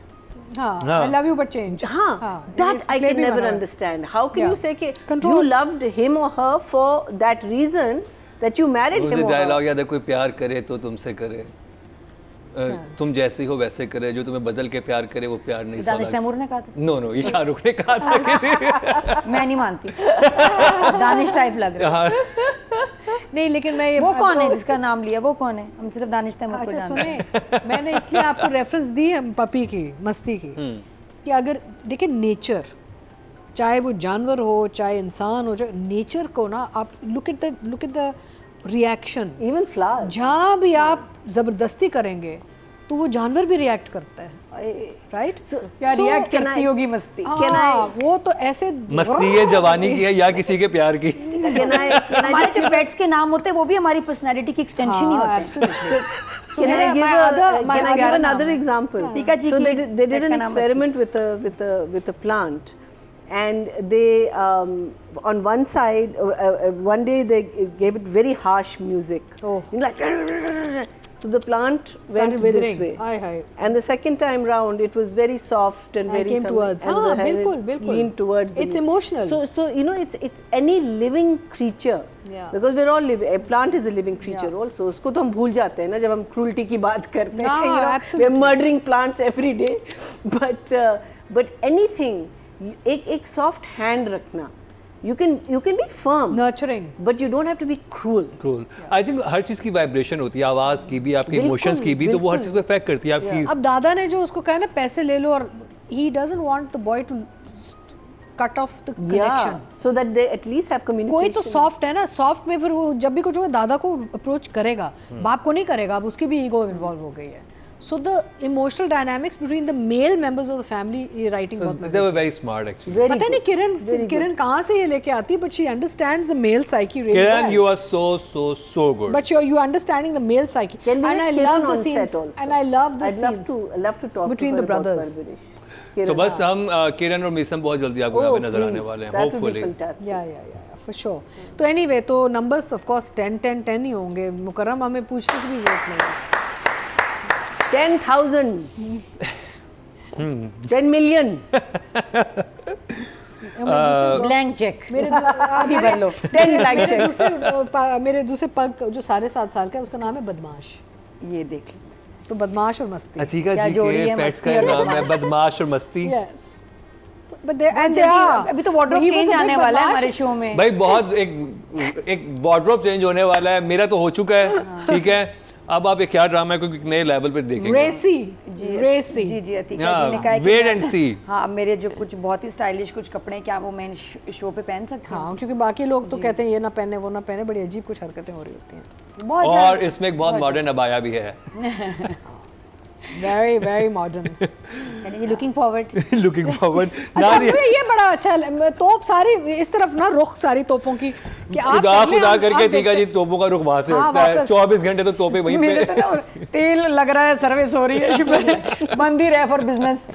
हाँ, हाँ। I love you but change। हाँ, that I can never understand. How can Yeah. you say कि Control. you loved him or her for that reason that you married him मुझे or her? Dialogue याद है, कोई प्यार करे तो तुमसे करे, तुम जैसे हो वैसे करे, जो तुम्हें बदल के प्यार करे वो प्यार नहीं। दानिश तैमूर ने कहा था। नो ये शाहरुख ने कहा था किसी। मैं नहीं मानती, दानिश टाइप लग रहा है। नहीं, लेकिन मैं ये वो कौन है जिसका नाम लिया, वो कौन है? हम सिर्फ दानिश तैमूर को अच्छा जानते हैं। सुने, मैंने इसलिए आपको रेफरेंस दी है पपी की, मस्ती की, कि अगर देखिए नेचर, चाहे वो जानवर हो चाहे इंसान हो, चाहे नेचर को ना आप look at the reaction. Even flowers. जहाँ भी आप ज़बरदस्ती करेंगे तो वो जानवर भी रिएक्ट करता है, राइट? या So रिएक्ट can करती I- होगी मस्ती। वो तो ऐसे मस्ती है जवानी की है या किसी के प्यार की। Can I हमारे जो पेट्स के नाम होते हैं वो भी हमारी पर्सनैलिटी की एक्सटेंशन ही होते हैं। absolutely. So Can I मेरा- give my a- other- my can I other give नाम another है। example? टीका जी So की they did pet an का नाम experiment with a plant, and they on one side one day they gave it very harsh music. Oh. You know, like so the plant went Started this withering. way. Aye, aye. And the second time round it was very soft and And very came towards. and हाँ, the hand बिल्कुल। leaned towards the It's emotional. So you know it's any living creature. Yeah. Because we're all living. A plant is a living creature Yeah. also. उसको तो हम भूल जाते हैं ना जब हम cruelty की बात करते हैं. हाँ, You know, absolutely. we're murdering plants every day. But anything, एक soft hand रखना. You can be firm. nurturing. But you don't have to be cruel. Cool. I think हर चीज़ की वाइब्रेशन होती है, आवाज़ की भी, आपके बिल्कुल, इमोशंस की भी, तो वो हर बिल्कुल। चीज़ को इफेक्ट करती है आपकी। अब दादा ने जो उसको कहा ना पैसे ले लो, और he doesn't want the boy to cut off the connection. Yeah. So that they at least have communication. कोई तो सॉफ्ट है ना, सॉफ्ट में फिर वो जब भी कुछ होगा दादा को अप्रोच करेगा, बाप को नहीं करेगा, अब उसकी भी ईगो इन्वॉल्व हो गई है। So the emotional dynamics between the male members of the family, ये राइटिंग बहुत they were very smart actually. Very पता नहीं good. किरण कहाँ से ये लेके आती है, but she understands the male psyche really Kiran, well. You are so good. But you understanding the male psyche. Can we And I get love Kiran the on scenes. set also? And I love the I'd love scenes. to love to talk between to her the brothers. about Parvarish. तो Kiran, बस हाँ. हम किरण और मीसम बहुत जल्दी आपको यहाँ Oh, पे नजर आने please. वाले हैं, That would be hopefully. fantastic. Yeah, for sure. तो anyway, तो numbers of course 10 ही होंगे। मुकर्रम हमें पूछने की भी जरूरत नहीं है। 10,000. 10 million. ब्लैंक चेक मेरे अभी भर लो। 10 lakh checks. मेरे दूसरे पग जो 7.5 साल का है, उसका नाम है बदमाश। ये देख लो। तो बदमाश और मस्ती। अतिका क्या जी जोड़ी के है, पेट्स मस्ती का और नाम है बदमाश और मस्ती। Yes. But they and they जल्दी, are. अभी तो wardrobe He was change a bit आने वाला है बदमाश। हमारे शो में। भाई बहुत एक वार्डरोब चेंज होने वाला है, मेरा तो हो चुका है, ठीक है। अब आप ये क्या ड्रामा है, क्योंकि नए लेवल पे देखेंगे। रेसी। जी अतिका जी ने कहा है कि वेट मैं- एंड सी। हाँ, मेरे जो कुछ बहुत ही स्टाइलिश कुछ कपड़े, क्या वो मैं शो पे पहन सकती हूँ? हाँ, क्योंकि बाकी लोग तो कहते हैं ये ना पहने वो ना पहने, बड़ी अजीब कुछ हरकतें हो रही होती हैं। बहुत और ज्यादा। इसमें एक बहुत मॉडर्न अबाया भी है। Very modern. चलिए, लुकिंग फॉरवर्ड। Looking forward. अच्छा, मुझे ये बड़ा अच्छा तोप सारी इस तरफ ना, रुख सारी तोपों की कि आप खुदा कर लें, खुदा हम करके देखते तीका जी हैं। तोपों का रुख वहां से हाँ, होता है, वापस। 24 घंटे तो तोपे वहीं मेरे पे। तो ना तेल लग रहा है, सर्विस हो रही है, शुक्र बंद ही रहे फॉर बिजनेस।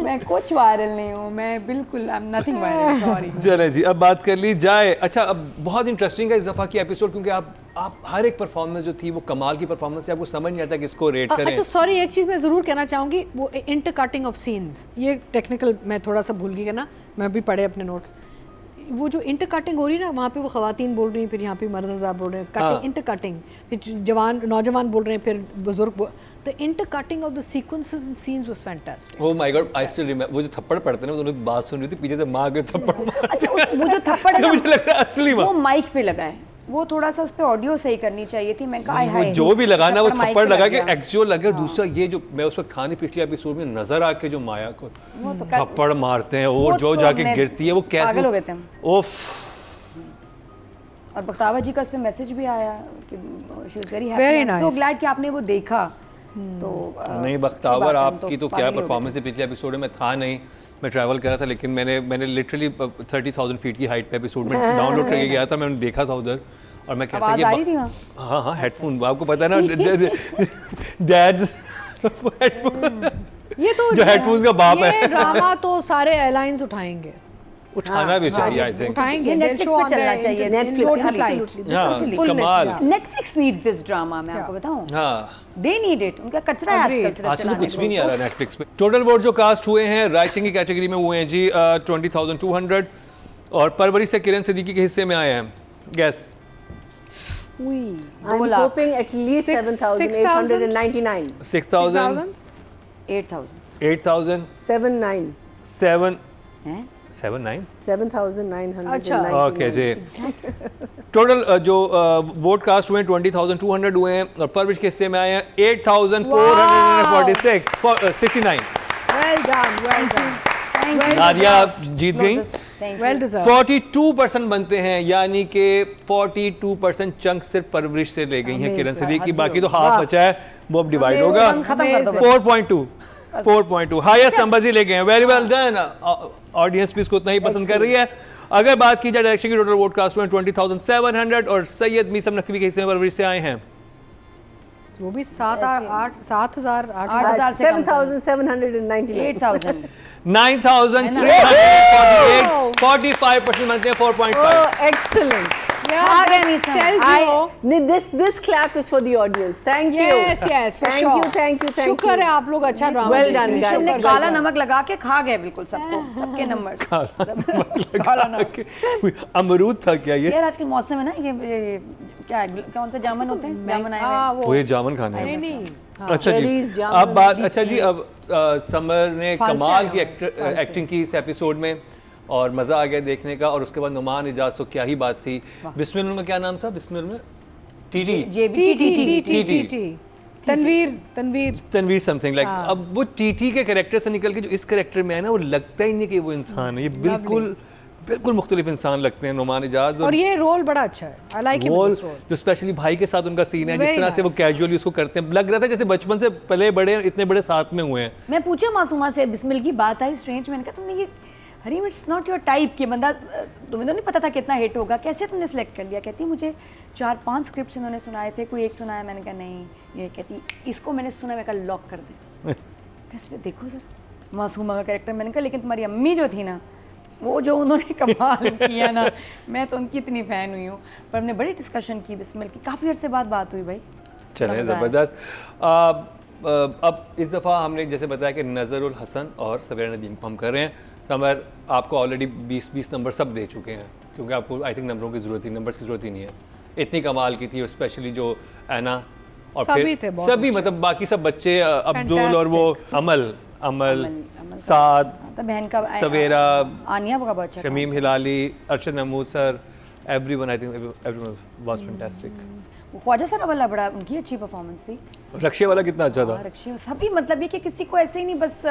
मैं कुछ वायरल नहीं हूँ, मैं बिल्कुल I am nothing viral, sorry. चले जी, अब बात कर ली जाए। अच्छा, अब बहुत इंटरेस्टिंग है इस दफा की एपिसोड, क्योंकि आप हर एक परफॉर्मेंस जो थी वो कमाल की परफॉर्मेंस है, आपको समझ नहीं आता कि इसको रेट करें। अच्छा सॉरी, एक चीज़ मैं ज़रूर कहना चाहूँगी, वो इंटर कटिंग ऑफ सीन्स, ये टेक्निकल मैं थोड़ा सा भूल गई है ना, मैं भी पढ़े अपने नोट्स। वो जो इंटर कटिंग हो रही है ना, वहाँ पे वो खवातीन बोल रही हैं, फिर यहाँ पे मर्द हज़ार बोल रहे हैं, कटिंग इंटर कटिंग, फिर जवान नौजवान बोल रहे हैं, फिर बुजुर्ग। The inter cutting of the sequences and scenes was fantastic. Oh my God, I still remember वो जो थप्पड़ पड़ते हैं ना, उन्होंने बात सुन रही थी पीछे से मार के थप्पड़ मार अच्छा वो जो थप्पड़ है ना, मुझे लग रहा है असली वो बात। माइक पे लगा है, वो थोड़ा सा उस पे ऑडियो सही करनी चाहिए थी। मैं कहा वो हाय जो भी लगा ना, वो माइक थप्पड़ पे लगा लग के गया। एक्चुअल लगा। दूसरा ये जो मैं उस वक्त था नहीं पिछले एपिसोड में, नजर आके जो माया को वो तो थप्पड़ मारते हैं, वो वो जो तो जाके हमने गिरती है, वो कैसे पागल हो गए थे हम। ओफ। और बख्तावर जी का उस पे मैसेज भी आया कि she was very Very happy, so nice. Glad कि आपने वो देखा। तो नहीं अच्छी बख्तावर, बात है, हम आपकी तो पागल क्या ही हो गए परफॉर्मेंस है। पिछले एपिसोड में था नहीं, मैं ट्रैवल कर रहा था, लेकिन मैंने लिटरली 30,000 फीट की हाइट पे एपिसोड में डाउनलोड करके गया था। मैंने देखा था उधर, और मैं कहता आवाज आ रही थी वहाँ? हाँ हाँ, हेडफोन आपको पता है ना, डैड हेडफोन ये तो जो headphones का बाप है। ये ड्रामा तो सारे एयरलाइंस उठाएंगे, उठाना भी चाहिए आई थिंक। उठाएंगे। ये They'll Netflix show पे on चलना their चाहिए, internet, Netflix, local absolutely, flights. हाँ, absolutely. कमाल। Netflix needs this drama, मैं आपको बताऊं। हाँ, They need it, उनका कचरा है Agreed. आजकल सिर्फ आजकल तो चलाने कुछ को। भी नहीं आ रहा नेटफ्लिक्स पे। टोटल वोट जो कास्ट हुए हैं राइटिंग की कैटेगरी में हुए हैं जी 20,200, और परवरिश से किरण सिद्दीकी के हिस्से में आए हैं। Gas I'm lakh. hoping at least 7,899. 6,000, 8,000 8,000, 79. 7, हैं? 7, 9। 7,999. अच्छा। ओके जी। टोटल जो वोट कास्ट हुए हैं 20,200 हुए हैं, और परवरिश के हिस्से में आए हैं 8,446, 69। well done, well done, Thank you. Nadia आप जीत गई। Thank you. well deserved। 42% बनते हैं, यानी कि 42% चंक सिर्फ परवरिश से ले गई हैं किरण सिद्दीकी, बाकी तो हाफ बचा है, वो अब डिवाइड Amazing, होगा। खत्म कर दो। 4.2 हाईएस्ट नंबर्स ही ले गए हैं। वेरी वेल डन, ऑडियंस भी इसको उतना ही पसंद कर रही है। अगर बात की जाए डायरेक्शन की, टोटल वोट कास्ट हुए 20,700, और सैयद मीसम नकवी के हिस्से में परवरिश से आए हैं। वो भी 7,000 8,000 से कम 7,799. 8,000 9,348, 45% बनते हैं 4.5। Oh, excellent. आ गए Meesam. This clap is for the audience. Thank you. Yes, yes, for Thank sure. you, thank you, thank you. शुक्र है आप लोग अच्छा ड्रामा Well done, guys. हमने Well काला done. नमक लगा के खा गए बिल्कुल सबको, सबके नंबर। काला नमक। अमरूद था क्या ये? यार आजकल मौसम है ना, ये क्या कौन से जामुन होते हैं, जामुन आए हुए हैं। वो ये जामुन खाने हैं। नहीं नहीं, अच्छा जी, Cherries, जामुन, अब बात, लीची। अच्छा जी, अब समर ने फल से कमाल आया की हूँ, एक्टिंग की इस एपिसोड में, और मज़ा आ गया देखने का। और उसके बाद नुमान इजाज, तो क्या ही बात थी। बिस्मिल में क्या नाम था? बिस्मिल में TT, T Tanveer something like. अब वो टीटी के कैरेक्टर से निकल के जो इस कैरेक्टर में है ना, वो लगता ही नहीं कि वो इंसान है। ये बिल्कुल मुख्तलिफ इंसान लगते हैं नुमान इजाज। और ये रोल बड़ा अच्छा है, I like him in this role. जो स्पेशली भाई के साथ उनका सीन है, जिस Very तरह से वो nice. कैजुअली उसको करते हैं, लग रहा था जैसे बचपन से पले बड़े इतने बड़े साथ में हुए हैं। मैं पूछा मासूमा से, बिस्मिल की बात आई स्ट्रेंज, मैंने कहा तुमने ये Hareem it's not your type के बंदा, तुम्हें तो नहीं पता था कितना हिट होगा, कैसे तुमने सेलेक्ट कर लिया? कहती मुझे 4-5 स्क्रिप्ट्स इन्होंने सुनाए थे, कोई एक सुनाया, मैंने कहा नहीं ये, कहती इसको मैंने सुना, मैं कहा लॉक कर दे। कैसे देखो सर मासूमा का कैरेक्टर, मैंने कहा लेकिन तुम्हारी अम्मी जो थी ना, वो जो उन्होंने कमाल किया ना, मैं तो उनकी इतनी फ़ैन हुई हूँ। पर हमने बड़ी डिस्कशन की बिस्मिल की, काफ़ी अर्से बाद बात हुई भाई। चलें, ज़बरदस्त। अब इस दफ़ा हमने जैसे बताया कि नज़रुल हसन और सवेरा नदीम को हम कर रहे हैं। समर आपको ऑलरेडी 20 नंबर सब दे चुके हैं, क्योंकि आपको आई थिंक नंबरों की ज़रूरत ही, नंबर्स की ज़रूरत ही नहीं है। इतनी कमाल की थी, और स्पेशली जो ऐना और सभी थे फिर बहुत सभी, मतलब बाकी सब बच्चे, अब्दुल और वो अमल साद, तो बहन का सवेरा, आनिया का बहुत अच्छा Shamim Hilali, Arshad Mahmood sir, everyone, I think everyone was fantastic. वो ख्वाजा सर वाला बड़ा उनकी अच्छी परफॉर्मेंस थी। रक्षे वाला कितना अच्छा था। रक्षी सभी, मतलब ये कि किसी को ऐसे ही नहीं बस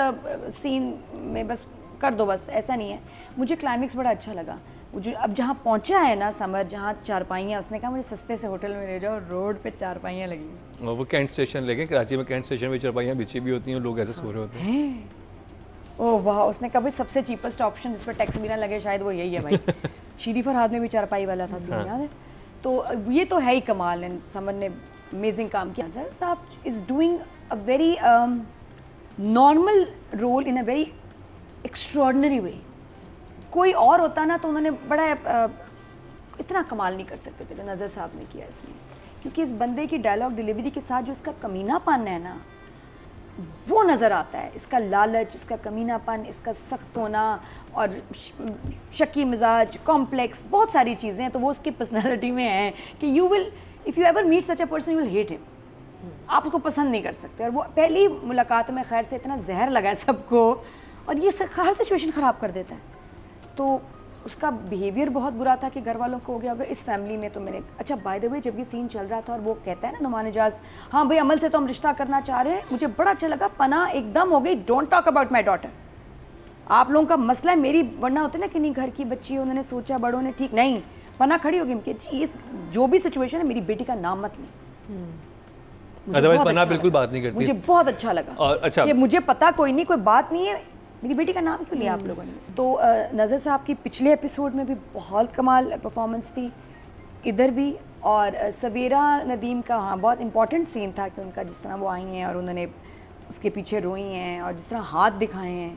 सीन में बस कर दो, बस ऐसा नहीं है। मुझे क्लाइमेक्स बड़ा अच्छा लगा। वो जो अब जहाँ पहुँचा है ना समर, जहाँ चारपाइयाँ, उसने कहा मुझे सस्ते से होटल में ले जाओ, रोड पे चारपाइयाँ लगी। और वो कैंट स्टेशन लेके, कराची में कैंट स्टेशन में चारपाइयाँ बिछी भी होती हैं, लोग ऐसे सो रहे होते हैं। ओह वाह, उसने कहा भाई सबसे चीपेस्ट ऑप्शन जिस पर टैक्स भी ना लगे शायद वो यही है भाई। शीरी फरहाद में भी चारपाई वाला था सीन, याद है? तो ये तो है ही कमाल है, समर ने अमेजिंग काम किया। सर साहब is doing a very normal role in a very extraordinary way. कोई और होता ना तो उन्होंने बड़ा इतना कमाल नहीं कर सकते थे जो नज़र साहब ने किया इसमें, क्योंकि इस बंदे की डायलॉग डिलीवरी के साथ जो उसका कमीनापन है ना, वो नज़र आता है, इसका लालच, इसका कमीनापन, इसका सख्त होना और शकी मिजाज, कॉम्प्लेक्स, बहुत सारी चीज़ें हैं। तो वो उसकी पर्सनालिटी में है कि you will, if you ever meet such a person, you will hate him. आप उसको पसंद नहीं कर सकते। और वो पहली मुलाकात में खैर से इतना जहर लगा है सबको, और ये हर सिचुएशन ख़राब कर देता है। तो उसका बिहेवियर बहुत बुरा था कि घर वालों को हो गया होगा। इस फैमिली में तो मैंने, अच्छा बाय द वे, जब ये सीन चल रहा था और वो कहता है ना नुमान इजाज़, हाँ भाई अमल से तो हम रिश्ता करना चाह रहे हैं, मुझे बड़ा अच्छा लगा। पना एकदम हो गई, don't talk about my daughter, आप लोगों का मसला है, मेरी वरना होते ना कि नहीं घर की बच्ची है, उन्होंने सोचा बड़ों ने, ठीक नहीं, पना खड़ी होगी कि जी इस जो भी सिचुएशन है मेरी बेटी का नाम मत लें। अदरवाइज पना बिल्कुल बात नहीं करती। मुझे बहुत अच्छा लगा और अच्छा कि मुझे पता कोई नहीं, कोई बात नहीं है, मेरी बेटी का नाम क्यों लिया आप लोगों ने। तो नज़र साहब की पिछले एपिसोड में भी बहुत कमाल परफॉर्मेंस थी, इधर भी। और सवेरा नदीम का हाँ बहुत इंपॉर्टेंट सीन था कि उनका जिस तरह वो आई हैं और उन्होंने उसके पीछे रोई हैं और जिस तरह हाथ दिखाए हैं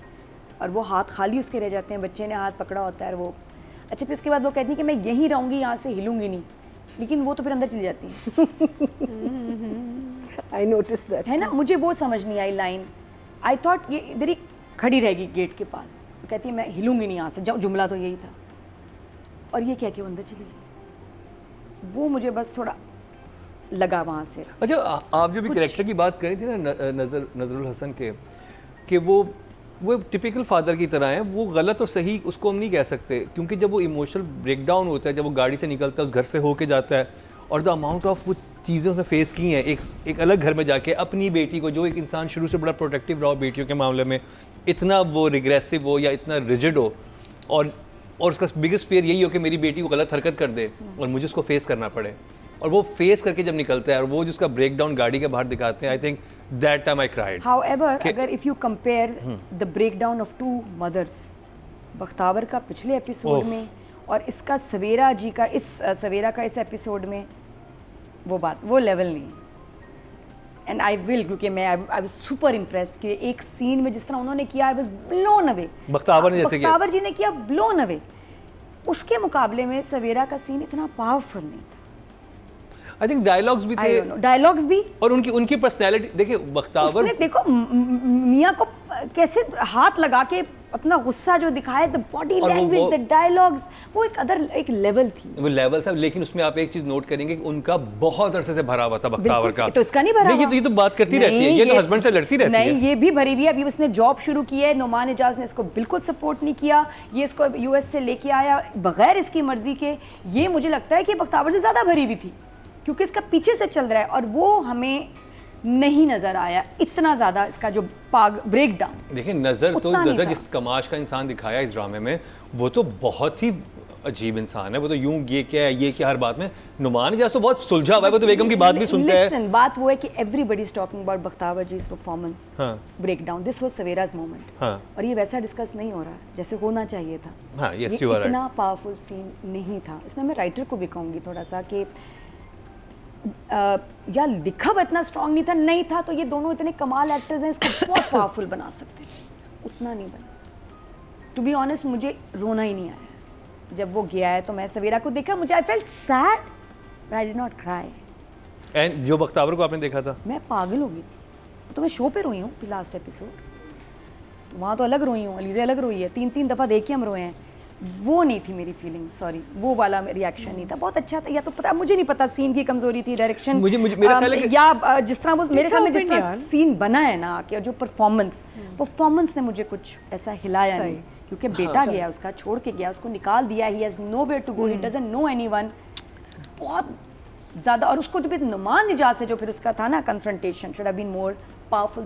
और वो हाथ खाली उसके रह जाते हैं, बच्चे ने हाथ पकड़ा होता है वो। अच्छा फिर उसके बाद वो कहती है कि मैं यहीं रहूँगी, यहाँ से हिलूंगी नहीं, लेकिन वो तो फिर अंदर चली जाती है। आई नोटिस दैट, है ना, मुझे वो समझ नहीं आई लाइन। आई थॉट ये इधर ही खड़ी रहेगी गेट के पास, कहती है मैं हिलूंगी नहीं यहाँ से, जुमला तो यही था, और ये कह के वो अंदर चली गई। वो मुझे बस थोड़ा लगा वहाँ से। अच्छा आप जो भी कैरेक्टर की बात करी थी ना नजरुल हसन के, कि वो टिपिकल फादर की तरह हैं, वो गलत और सही उसको हम नहीं कह सकते, क्योंकि जब वो इमोशनल ब्रेकडाउन होता है, जब वो गाड़ी से निकलता है, उस घर से होके जाता है, और द अमाउंट ऑफ वो चीज़ें उसने फेस की हैं एक अलग घर में जाके, अपनी बेटी को, जो एक इंसान शुरू से बड़ा प्रोटेक्टिव रहा हो बेटियों के मामले में, इतना वो रिग्रेसिव हो या इतना रिजिड हो, और उसका बिगेस्ट फेयर यही हो कि मेरी बेटी को गलत हरकत कर दे और मुझे उसको फेस करना पड़े, और वो फेस करके जब निकलता है और वो जिसका ब्रेकडाउन गाड़ी के बाहर दिखाते हैं, I think that time I cried. However अगर if you compare the breakdown of two mothers, Bakhtawar का पिछले एपिसोड में और इसका सवेरा जी का सवेरा का इस एपिसोड में, वो बात, वो लेवल नहीं। एंड आई विल, क्योंकि मैं आई वाज सुपर इम्प्रेस्ड कि एक सीन में जिस तरह उन्होंने किया, I was blown away. Bakhtawar ji ने किया ब्लोन अवे। उसके मुकाबले में सवेरा का सीन इतना पावरफुल नहीं था। आई थिंक डायलॉग्स भी थे, डायलॉग्स भी, और उनकी पर्सनैलिटी देखिए। बख्तावर उसने देखो मियाँ को कैसे हाथ लगा के अपना गुस्सा जो दिखाया, the body language, the dialogues, वो एक लेवल थी, वो लेवल था। लेकिन उसमें आप एक चीज नोट करेंगे कि उनका बहुत अरसे से भरा हुआ था बख्तावर का। तो इसका नहीं भरा हुआ। ये तो बात करती रहती है, ये तो हस्बैंड से लड़ती रहती है। नहीं, ये भी भरी हुई है। अभी उसने जॉब शुरू की है, नुमान इजाज़ ने इसको बिल्कुल सपोर्ट नहीं किया, ये इसको यूएस से लेके आया बगैर इसकी मर्जी के। ये मुझे लगता है कि बख्तावर से ज़्यादा भरी हुई थी, क्योंकि इसका पीछे से चल रहा है, और वो हमें नहीं नजर आया इतना ज़्यादा इसका जो ब्रेक डाउन। देखिए नज़र जिस कमाश का इंसान दिखाया इस ड्रामे में, वो तो बहुत ही अजीब इंसान है। वो तो यूं ये क्या हर बात में। नुमान इजाज़ तो बहुत सुलझा हुआ है, वो तो बेगम की बात भी सुनता है। Listen, बात वो है कि everybody is talking about Bakhtawar ji's performance, breakdown. This was Savera's moment, और ये वैसा डिस्कस नहीं हो रहा जैसे होना चाहिए था। हाँ, yes, ये इतना पावरफुल सीन नहीं था। इसमें मैं राइटर को भी कहूँगी थोड़ा सा कि या लिखा हुआ इतना स्ट्रॉन्ग नहीं था, तो ये दोनों इतने कमाल एक्टर्स हैं, इसको बहुत पावरफुल बना सकते हैं, उतना नहीं बना। टू बी ऑनेस्ट, मुझे रोना ही नहीं आया जब वो गया है। तो मैं सवेरा को देखा, मुझे I felt sad but I did not cry. And जो बख्तावर को आपने देखा था, मैं पागल हो गई थी। तो मैं शो पे रोई हूँ लास्ट एपिसोड, तो वहाँ तो अलग रोई हूँ, अलीज़े अलग रोई है, 3 दफ़ा देख के हम रोए हैं। वो नहीं थी मेरी फीलिंग, सॉरी, वो वाला रिएक्शन नहीं था। बहुत अच्छा था, या तो पता, मुझे नहीं पता, सीन की कमजोरी थी, डायरेक्शन, मेरा ख्याल है कि या जिस तरह वो मेरे ख्याल में जिस तरह सीन बना है ना, कि जो परफॉर्मेंस ने मुझे कुछ ऐसा हिलाया नहीं, क्योंकि बेटा गया उसका, छोड़ के गया, उसको निकाल दिया, he has nowhere to go, he doesn't know anyone, बहुत ज़्यादा। और उसको जो भी नुमान इजाज़ से जो फिर उसका था ना confrontation, should have been more powerful.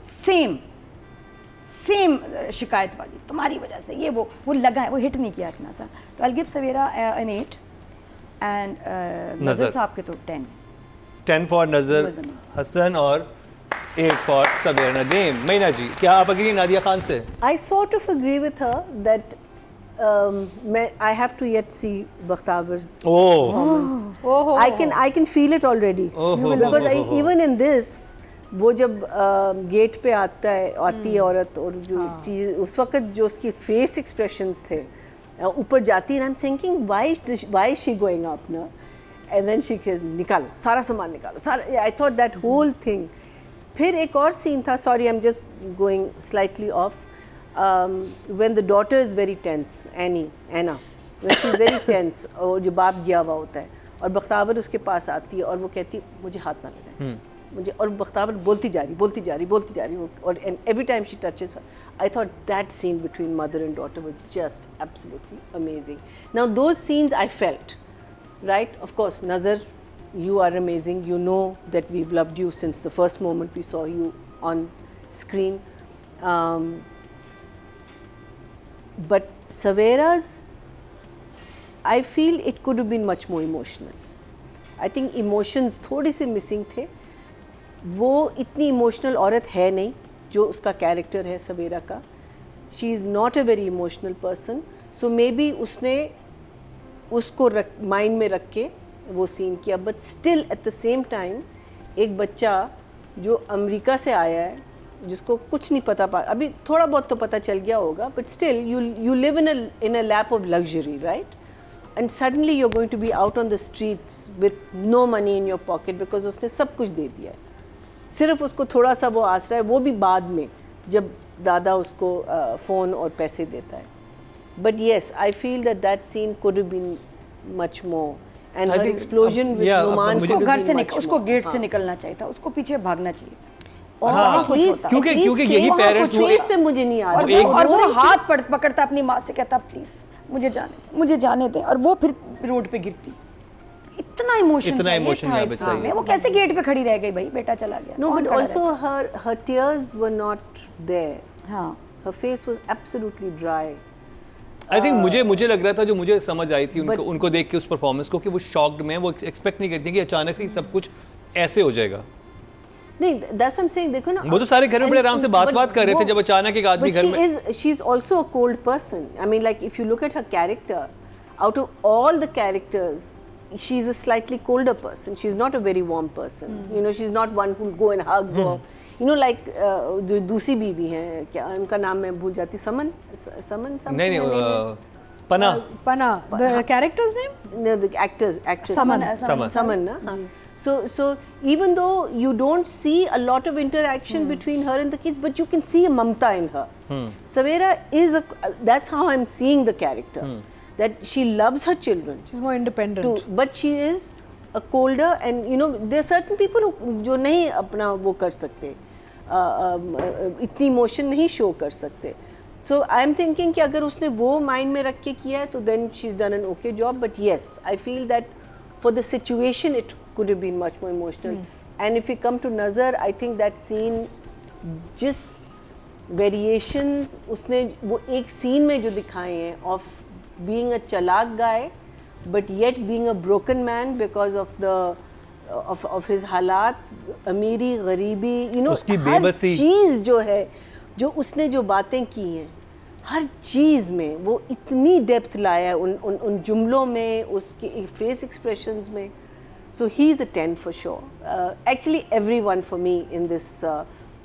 Same शिकायत वाली, तुम्हारी वजह से ये वो लगा है, वो हिट नहीं किया इतना सा। तो I give Savera an 8 and नज़र साहब के तो 10 फॉर नज़र हसन और 8 फॉर सवेरा नदीम। मैना जी, क्या आप अग्री नादिया खान से? I sort of agree with her that I have to yet see Bakhtawar's performance. I can feel it already because even in this, वो जब गेट पे आती है औरत, और जो चीज़ उस वक्त जो उसकी फेस एक्सप्रेशंस थे, ऊपर जाती है, I am thinking why is she going up ना, एंड देन शी केज निकालो सारा सामान, निकालो सारा। I thought that whole thing फिर एक और सीन था, sorry I am just going slightly off, when the daughter is very tense, and when she is very tense, और जो बाप गया हुआ होता है और बख्तावर उसके पास आती है और वो कहती है मुझे हाथ ना लगाए मुझे, और बख्तावर बोलती जा रही, और and every time she touches her, I thought that scene between mother and daughter was just absolutely amazing. Now those scenes I felt, right? Of course, Nazar, you are amazing. You know that we've loved you since the first moment we saw you on screen. But Saveera's, I feel it could have been much more emotional. I think emotions थोड़े से missing थे. वो इतनी emotional औरत है नहीं जो उसका character है सवेरा का. She is not a very emotional person. So maybe उसने उसको माइंड में रख के वो सीन किया, but still at the same time एक बच्चा जो अमेरिका से आया है जिसको कुछ नहीं पता, अभी थोड़ा बहुत तो पता चल गया होगा, but still you live in a lap of luxury, right? And suddenly you are going to be out on the streets with no money in your pocket, because उसने सब कुछ दे दिया है, सिर्फ उसको थोड़ा सा वो आसरा है, वो भी बाद में जब दादा उसको फ़ोन और पैसे देता है. But yes, I feel that scene could have been much more, and her explosion with Numan could have घर से been much उसको more. गेट से निकलना चाहिए था, उसको पीछे भागना चाहिए था. और क्योंकि यही पेरेंट्स फेस पे मुझे नहीं आ और रहा, वो हाथ पकड़ता अपनी माँ से, कहता प्लीज मुझे जाने दें, और वो फिर रोड पे गिरती. इतना इमोशन था इसमें. वो कैसे गेट पे खड़ी रह गई, भाई बेटा चला गया. No, but also her tears were not there. हाँ, Her face was absolutely dry. I think मुझे लग रहा था, जो मुझे समझ आई थी उनको देख के उस परफॉर्मेंस को, कि वो शॉक्ड में, वो एक्सपेक्ट नहीं करती कि अचानक से सब कुछ ऐसे हो जाएगा. नहीं, that's what I'm saying. देखो ना, वो तो सारे घर में बड़े आराम से बात कर रहे थे, जब अचानक एक आदमी घर में. She is also a cold person. I mean, like if you look at her character, out of all the characters, she's a slightly colder person. She's not a very warm person. You know, she's not one who'll go and hug. You know, like जो दूसरी बीवी हैं, क्या उनका नाम मैं भूल जाती, समन. नहीं पना. The character's name? No, the actress. Saman. ना. So even though you don't see a lot of interaction between her and the kids, but you can see a mamta in her. Saveera is that's how I'm seeing the character. That she loves her children. She's more independent. But she is a colder, and you know there are certain people who जो नहीं अपना वो कर सकते, इतनी emotion नहीं show कर सकते. So I'm thinking कि अगर उसने वो माइंड में रख के किया है तो then she's done an okay job. But yes, I feel that for the situation it could have been much more emotional. And if we come to Nazar, I think that scene, just variations उसने वो एक scene में जो दिखाए हैं of being a chalak guy, but yet being a broken man because of the of his हालात, अमीरी गरीबी, you know, हर चीज़ जो है, जो उसने जो बातें की हैं, हर चीज़ में वो इतनी डेप्थ लाया है उन जुमलों में, उसके फेस एक्सप्रेशंस में. So he is a 10 for sure. Actually, everyone for me in this.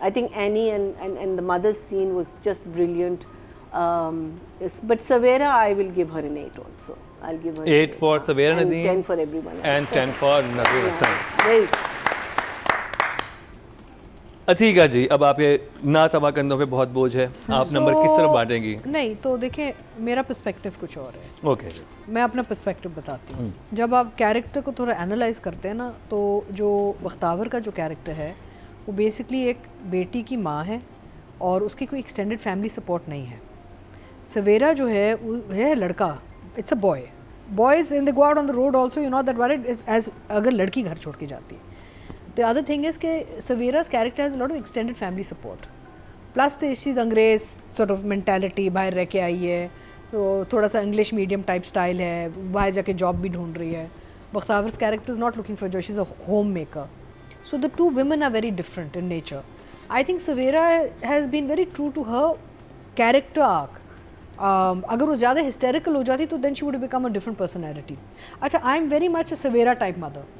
I think Annie and the mother's scene was just brilliant. But Saveera, I will give her an 8 also. I'll give her 8 for Saveera and Nadeem, 10 for everyone else. and 10 for Nazir Hussain. Very. Atiqa ji, अब आपके ना तबा कंधों पे बहुत बोझ है, आप नंबर किस तरफ बांटेंगी? नहीं तो देखें, मेरा पर्सपेक्टिव कुछ और है. ओके जी, मैं अपना पर्सपेक्टिव बताती हूँ. जब आप कैरेक्टर को थोड़ा एनालाइज करते हैं ना, तो जो बख्तावर का जो कैरेक्टर है वो बेसिकली एक बेटी की माँ है और उसकी कोई एक्सटेंडेड फैमिली सपोर्ट नहीं है. सवेरा जो है वो है लड़का, it's a boy. Boys in the go out on the road also, you know that what as अगर लड़की घर छोड़ के जाती है. The other thing is that Saveera's character has a lot of extended family support. Plus she's अंग्रेज sort of mentality, बाहर रह के आई है, तो थोड़ा सा इंग्लिश मीडियम टाइप स्टाइल है, बाहर जाके जॉब भी ढूंढ रही है. Bakhtawar's character is not looking for a job, she's a homemaker. So the two women are very different in nature. I think Saveera has been very true to her character arc. अगर वो ज़्यादा hysterical हो जाती तो then she would have become a different personality. अच्छा, I am very much a Saveera type mother.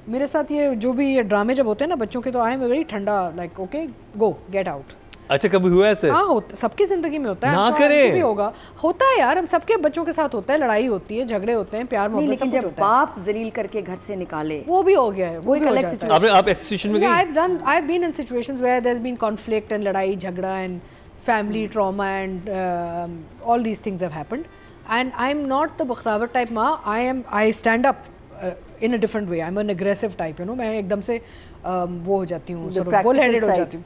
मेरे साथ ये जो भी ये ड्रामे जब होते हैं ना बच्चों के, तो आई एम वेरी ठंडा, like okay go get out. अच्छा, कभी हुआ ऐसे? हाँ, सबकी जिंदगी में होता है, ना I'm sure करें। आपको भी होगा, होता है यार, हम सबके बच्चों के साथ होता है, लड़ाई होती है, झगड़े होते हैं, प्यार नहीं, मोहब्बत लेकिन सब कुछ जब होता है। बाप जलील करके घर से निकाले, वो भी हो गया है, वो एक भी हो अलग जाता है। situation। आप ऐसी सिचुएशन में गई? I've been in situations where there's been conflict and लड़ाई झगड़ा and family trauma and all these things have happened, and I'm not the Bakhtawar type माँ. I stand up in a different way. I'm an aggressive type, you know. मैं एकदम से वो हो जाती हूँ, sort of bull-headed हो जाती हूँ,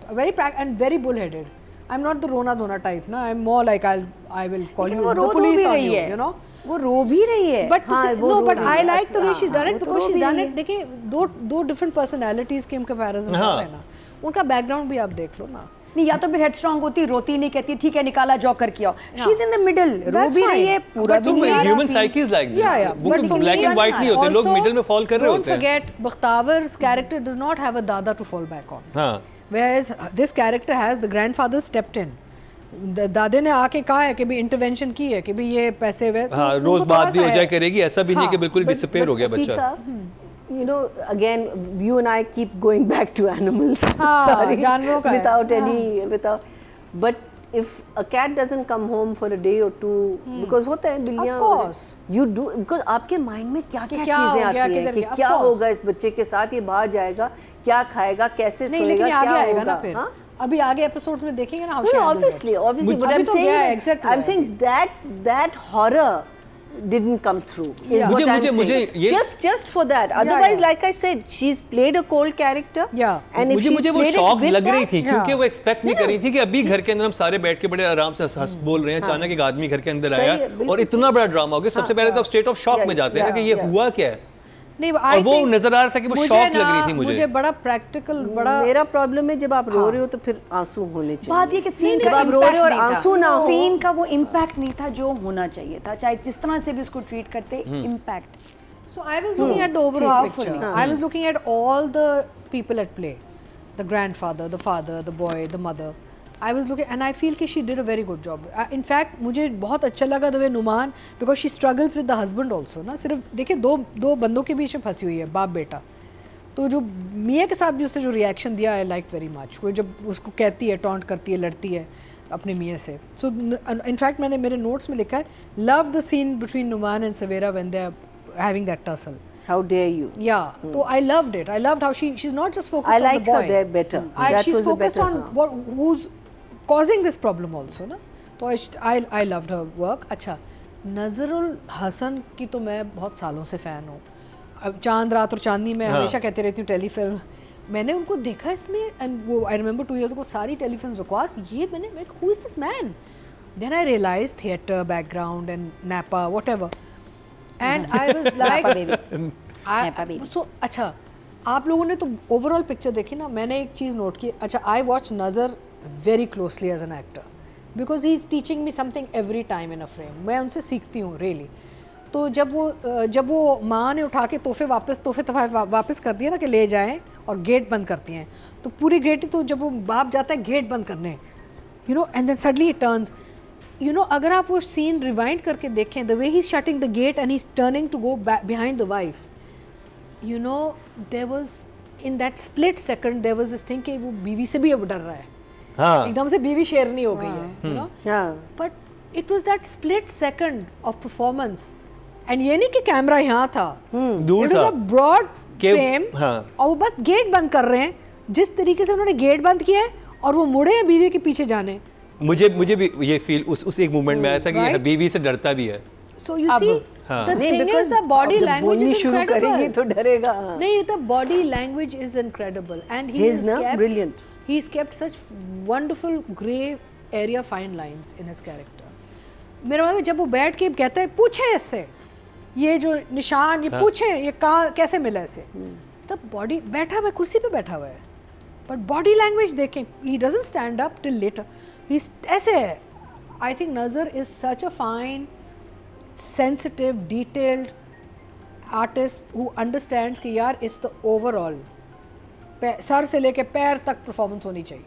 very bull-headed. I'm not the रोना धोना type ना. I'm more like I will call लेकिन you वो the रो police भी on रही you, है, you know. वो रो भी रही है, But हाँ, वो no, रो but रही I है। like the way she's done हाँ, it वो तो because रो she's भी done रही it. देखिए, दो different personalities के comparison हाँ। हो रहे हैं ना. उनका background भी आप देख लो ना. नहीं, या तो फिर हेडस्ट्रॉन्ग होती, रोती नहीं, कहती ठीक है निकाला जाओ करके आओ. She is in the middle, रो That's भी fine. रही है, पूरा भी तो नहीं आ रहा. Human psyche is like this. Yeah. वो But for black me, and white नहीं होते, लोग also, मिडिल में फॉल कर रहे don't होते हैं। forget, Bakhtawar's character does not have a dada to fall back on. हाँ, Whereas this character has the grandfather stepped in. दादे ने आके कहा है कि भी इंटरवेंशन की है कि भी ये पैसे वे हाँ, रोज बात भी हो जाए करेगी, ऐसा भी नहीं कि बिल्कुल डिसअपीयर हो गया बच्चा। You know, again, you and I keep going back to animals. हाँ, Sorry, जानवरों का है। without. But if a cat doesn't come home for a day or two, because होता है बिल्लियाँ. Of course. You do, because आपके mind में क्या कि क्या क्या हो चीजें गया, आती हैं किधर कि गया, of क्या course. होगा इस बच्चे के साथ, ये बाहर जाएगा, क्या खाएगा, कैसे नहीं, लेकिन सोएगा, ये आगे क्या आएगा ना होगा. फिर. हाँ? अभी आगे एपिसोड्स में देखेंगे ना how No, she no, handles it. obviously, but अभी I'm तो saying गया है, that, exactly I'm है। saying that horror didn't come through. Is Yeah. what I'm मुझे saying. ये- Just for that. Otherwise, yeah. like I said, she's played a cold character. Yeah. And if she's मुझे वो played it shock with लग रही that, थी, क्योंकि Yeah. वो expect नहीं कर रही थी कि अभी घर के अंदर हम सारे बैठ के बड़े आराम से हंस बोल रहे हैं, अचानक एक आदमी घर के अंदर सही आया है, बिल्कुल और इतना बड़ा ड्रामा हो गया। सबसे पहले तो आप स्टेट ऑफ शॉक Yeah, में जाते हैं ना कि yeah, ये yeah. हुआ क्या है, नहीं, और I वो think नजर आ रहा था कि वो मुझे शॉक लग ना- रही थी मुझे। बड़ा प्रैक्टिकल, बड़ा मेरा प्रॉब्लम है जब आप रो रहे हो तो फिर आंसू होने चाहिए. बात ये कि सीन जब का आप रो रहे हो और impact नहीं था. आंसू ना हो. सीन का वो इम्पैक्ट नहीं था जो होना चाहिए था, चाहे जिस तरह से भी उसको ट्रीट करते, impact. So I was looking at the overall Powerfully. picture. I was looking at all the people at play, the grandfather, the father, the boy, the mother. I was looking and I feel कि she did a very good job. In fact, मुझे बहुत अच्छा लगा the way Numan, because she struggles with the husband also ना. सिर्फ देखिए दो बंदों के बीच में फंसी हुई है, बाप बेटा. तो जो मियाँ के साथ भी उसने जो रिएक्शन दिया, आई लाइक वेरी मच. वो जब उसको कहती है, टॉन्ट करती है, लड़ती है अपने मियाँ से. सो इनफैक्ट मैंने मेरे नोट्स में लिखा है, love the scene between Numan and Savera when they are having that tussle. How dare you? Yeah, so I loved it. I loved how she's not just focused I on the liked boy. her there better. That She's was a focused better, on हाँ. who's causing this problem also, ना. तो I loved her work. अच्छा, नज़रुल हसन की तो मैं बहुत सालों से फ़ैन हूँ. अब चांद रात और चांदनी में हाँ. हमेशा कहती रहती हूँ टेलीफिल्म. मैंने उनको देखा इसमें एंड वो आई रिमेंबर 2 years ago सारी टेलीफिल्म बकवास. ये मैंने who is this man? Then I realise theatre background and NAPA whatever and I was like so. अच्छा, आप लोगों ने तो ओवरऑल पिक्चर देखी ना. मैंने एक चीज़ नोट की. अच्छा, I watch Nazar very closely as an actor because he is teaching me something every time in a frame. मैं उनसे सीखती हूँ रियली. तो जब वो माँ ने उठा के तोहफे वापस कर दिए ना कि ले जाएं और गेट बंद करती हैं, तो पूरी गेट, तो जब वो बाप जाता है गेट बंद करने, you know, and then suddenly it turns, you know, अगर आप वो सीन रिवाइंड करके देखें, the way he is shutting the gate and he is turning to go behind the wife, you know, there was in that split second there was this thing कि वो बीवी से भी अब डर रहा है. हाँ, एकदम से बीवी शेरनी हो गई है, यू नो. हाँ. But it was that split second of performance. And ये नहीं कि कैमरा यहाँ था, दूर इट वाज था अ ब्रॉड के- फ्रेम, हाँ. और वो बस गेट बंद कर रहे हैं. जिस तरीके से उन्होंने गेट बंद किया है और वो मुड़े हैं बीवी के पीछे जाने. मुझे भी ये फील उस एक मूवमेंट में आया था कि ये Right? बीवी से डरता भी है. So you अब, see, हाँ. the नहीं, thing because is the body जब language बोलनी is शुरू करेगी incredible. तो डरेगा. हाँ. नहीं, the body language is incredible, and He's na brilliant. He's kept such wonderful grey area fine lines in his character. मेरा मतलब जब वो बैठ के कहता है पूछे इससे ये जो निशान, ये पूछे ये कहाँ कैसे मिला इसे, तब बॉडी बैठा हुआ है, कुर्सी पे बैठा हुआ है, बट बॉडी लैंग्वेज देखें, he doesn't stand up till later. He's ऐसे है. I think Nazar is such a fine, sensitive, detailed artist who understands कि यार it's the overall, सर से लेके पैर तक परफॉर्मेंस होनी चाहिए.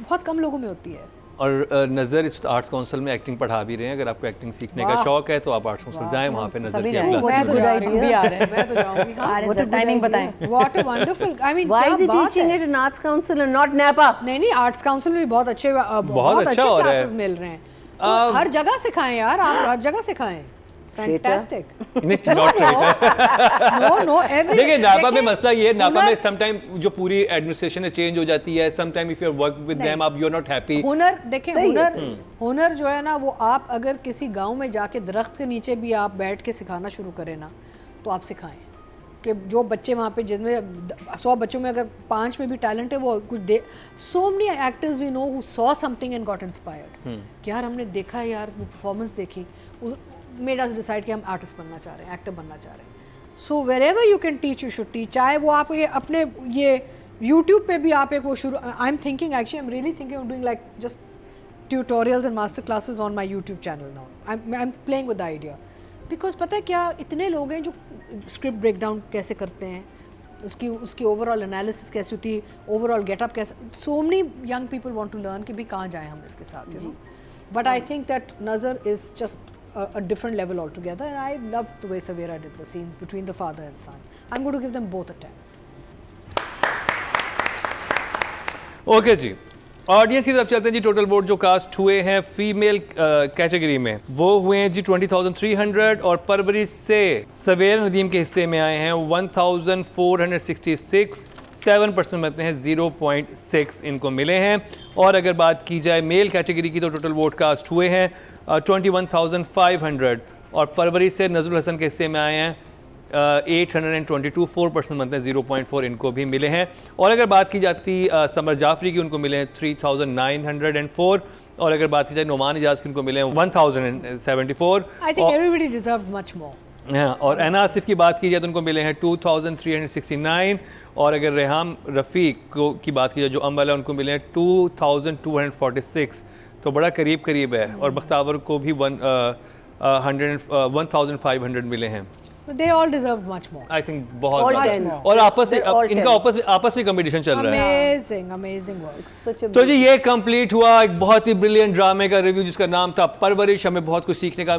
बहुत कम लोगों में होती है. और नज़र इस आर्ट्स काउंसिल में एक्टिंग पढ़ा भी रहे हैं। अगर आपको एक्टिंग सीखने का शौक है तो आप आर्ट्स काउंसिल जाएं, वहाँ पे नज़र की जाएं। आप मैं तो क्लासेस जा रही हूँ, भी आ रहे हैं। मैं तो जाऊंगी। हाँ, आ रहे हैं सर, टाइमिंग बताएं। What a wonderful, I mean, Why क्या is he बात teaching है? it in Arts Council and not NAPA? नहीं आर्ट्स काउंसिल में बहुत अच्छे बहुत अच्छा हो रहा है। क्लासेस मिल रहे हैं। तो हर जगह सिखाएं यार, आप हर जगह सिखाएं। फैंटास्टिक। नो एवरी देखिए नापा में मसला ये है, नापा में सम टाइम जो पूरी एडमिनिस्ट्रेशन है चेंज हो जाती है। Some time if you are work with them आप यू आर नॉट हैप्पी। हुनर देखें, सही है, हुनर जो है ना, वो आप अगर किसी गांव में जाके दरख्त के नीचे भी आप बैठ के सिखाना शुरू करें ना, तो आप सिखाएं कि जो बच्चे वहाँ पे, जिनमें 100 बच्चों में अगर 5 में भी टैलेंट है, वो कुछ दे। So many actors we know who saw something and got inspired कि यार हमने देखा यार, वो परफॉर्मेंस देखी, मेड अस डिसाइड कि हम आर्टिस्ट बनना चाह रहे हैं, एक्टर बनना चाह रहे हैं। So wherever you can teach, you should teach. चाहे वो आप ये अपने ये यूट्यूब पे भी आप एक वो शुरू, आई am thinking actually, I am really thinking of doing like just tutorials and master classes on my YouTube channel now. I am playing with the idea, because पता है क्या, इतने लोग हैं जो स्क्रिप्ट ब्रेक डाउन कैसे करते हैं, उसकी ओवरऑल एनालिसिस कैसी होती है, ओवरऑल गेटअप कैसे, so many young people want to learn कि भी कहाँ जाएं हम इसके साथ, you know. But I think that Nazar is just a different level altogether, and I loved the way Savera did the scenes between the father and son. I'm going to give them both a 10. Okay जी, audience की तरफ चलते हैं जी। Total vote जो cast हुए हैं female category में वो हुए हैं जी 20,300, और परवरिश से सवेरा नदीम के हिस्से में आए हैं 1,466। 7% बनते हैं, 0.6 इनको मिले हैं। और अगर बात की जाए मेल कैटेगरी की तो टोटल वोट कास्ट हुए हैं 21,500, और परवरिश से नज़रुल हसन के हिस्से में आए हैं 822। 4% बनते हैं, 0.4 इनको भी मिले हैं। और अगर बात की जाती समर जाफरी की, उनको मिले हैं 3,904, और अगर बात की जाए नोमान इजाज़ की, उनको मिले हैं 1,074। I think everybody deserved much more. हाँ, और एना आसिफ की बात की जाए तो उनको मिले हैं 2,369, और अगर रेहाम रफ़ीक की बात की जाए जो अम्बल है, उनको मिले हैं 2,246। तो बड़ा करीब है। और बख्तावर को भी 1,500 मिले हैं। But they all deserved much more. I think बहुत All ज़्यादा। tens. और आपस में They're all इनका tens. आपस में कंपटीशन चल रहा है। Amazing work. Such a तो जी ये कंप्लीट हुआ एक बहुत ही ब्रिलियंट ड्रामे का रिव्यू जिसका नाम था परवरिश। हमें बहुत कुछ सीखने का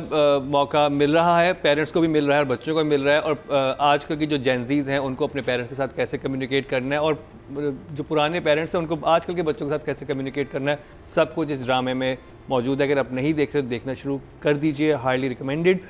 मौका मिल रहा है, पेरेंट्स को भी मिल रहा है और बच्चों को भी मिल रहा है। और आजकल की जो जेनजीज हैं उनको अपने पेरेंट्स के साथ कैसे कम्युनिकेट करना है, और जो पुराने पेरेंट्स हैं उनको आजकल के बच्चों के साथ कैसे कम्युनिकेट करना है, सब कुछ इस ड्रामे में मौजूद है। अगर आप नहीं देख रहे तो देखना शुरू कर दीजिए, हाईली रिकमेंडेड।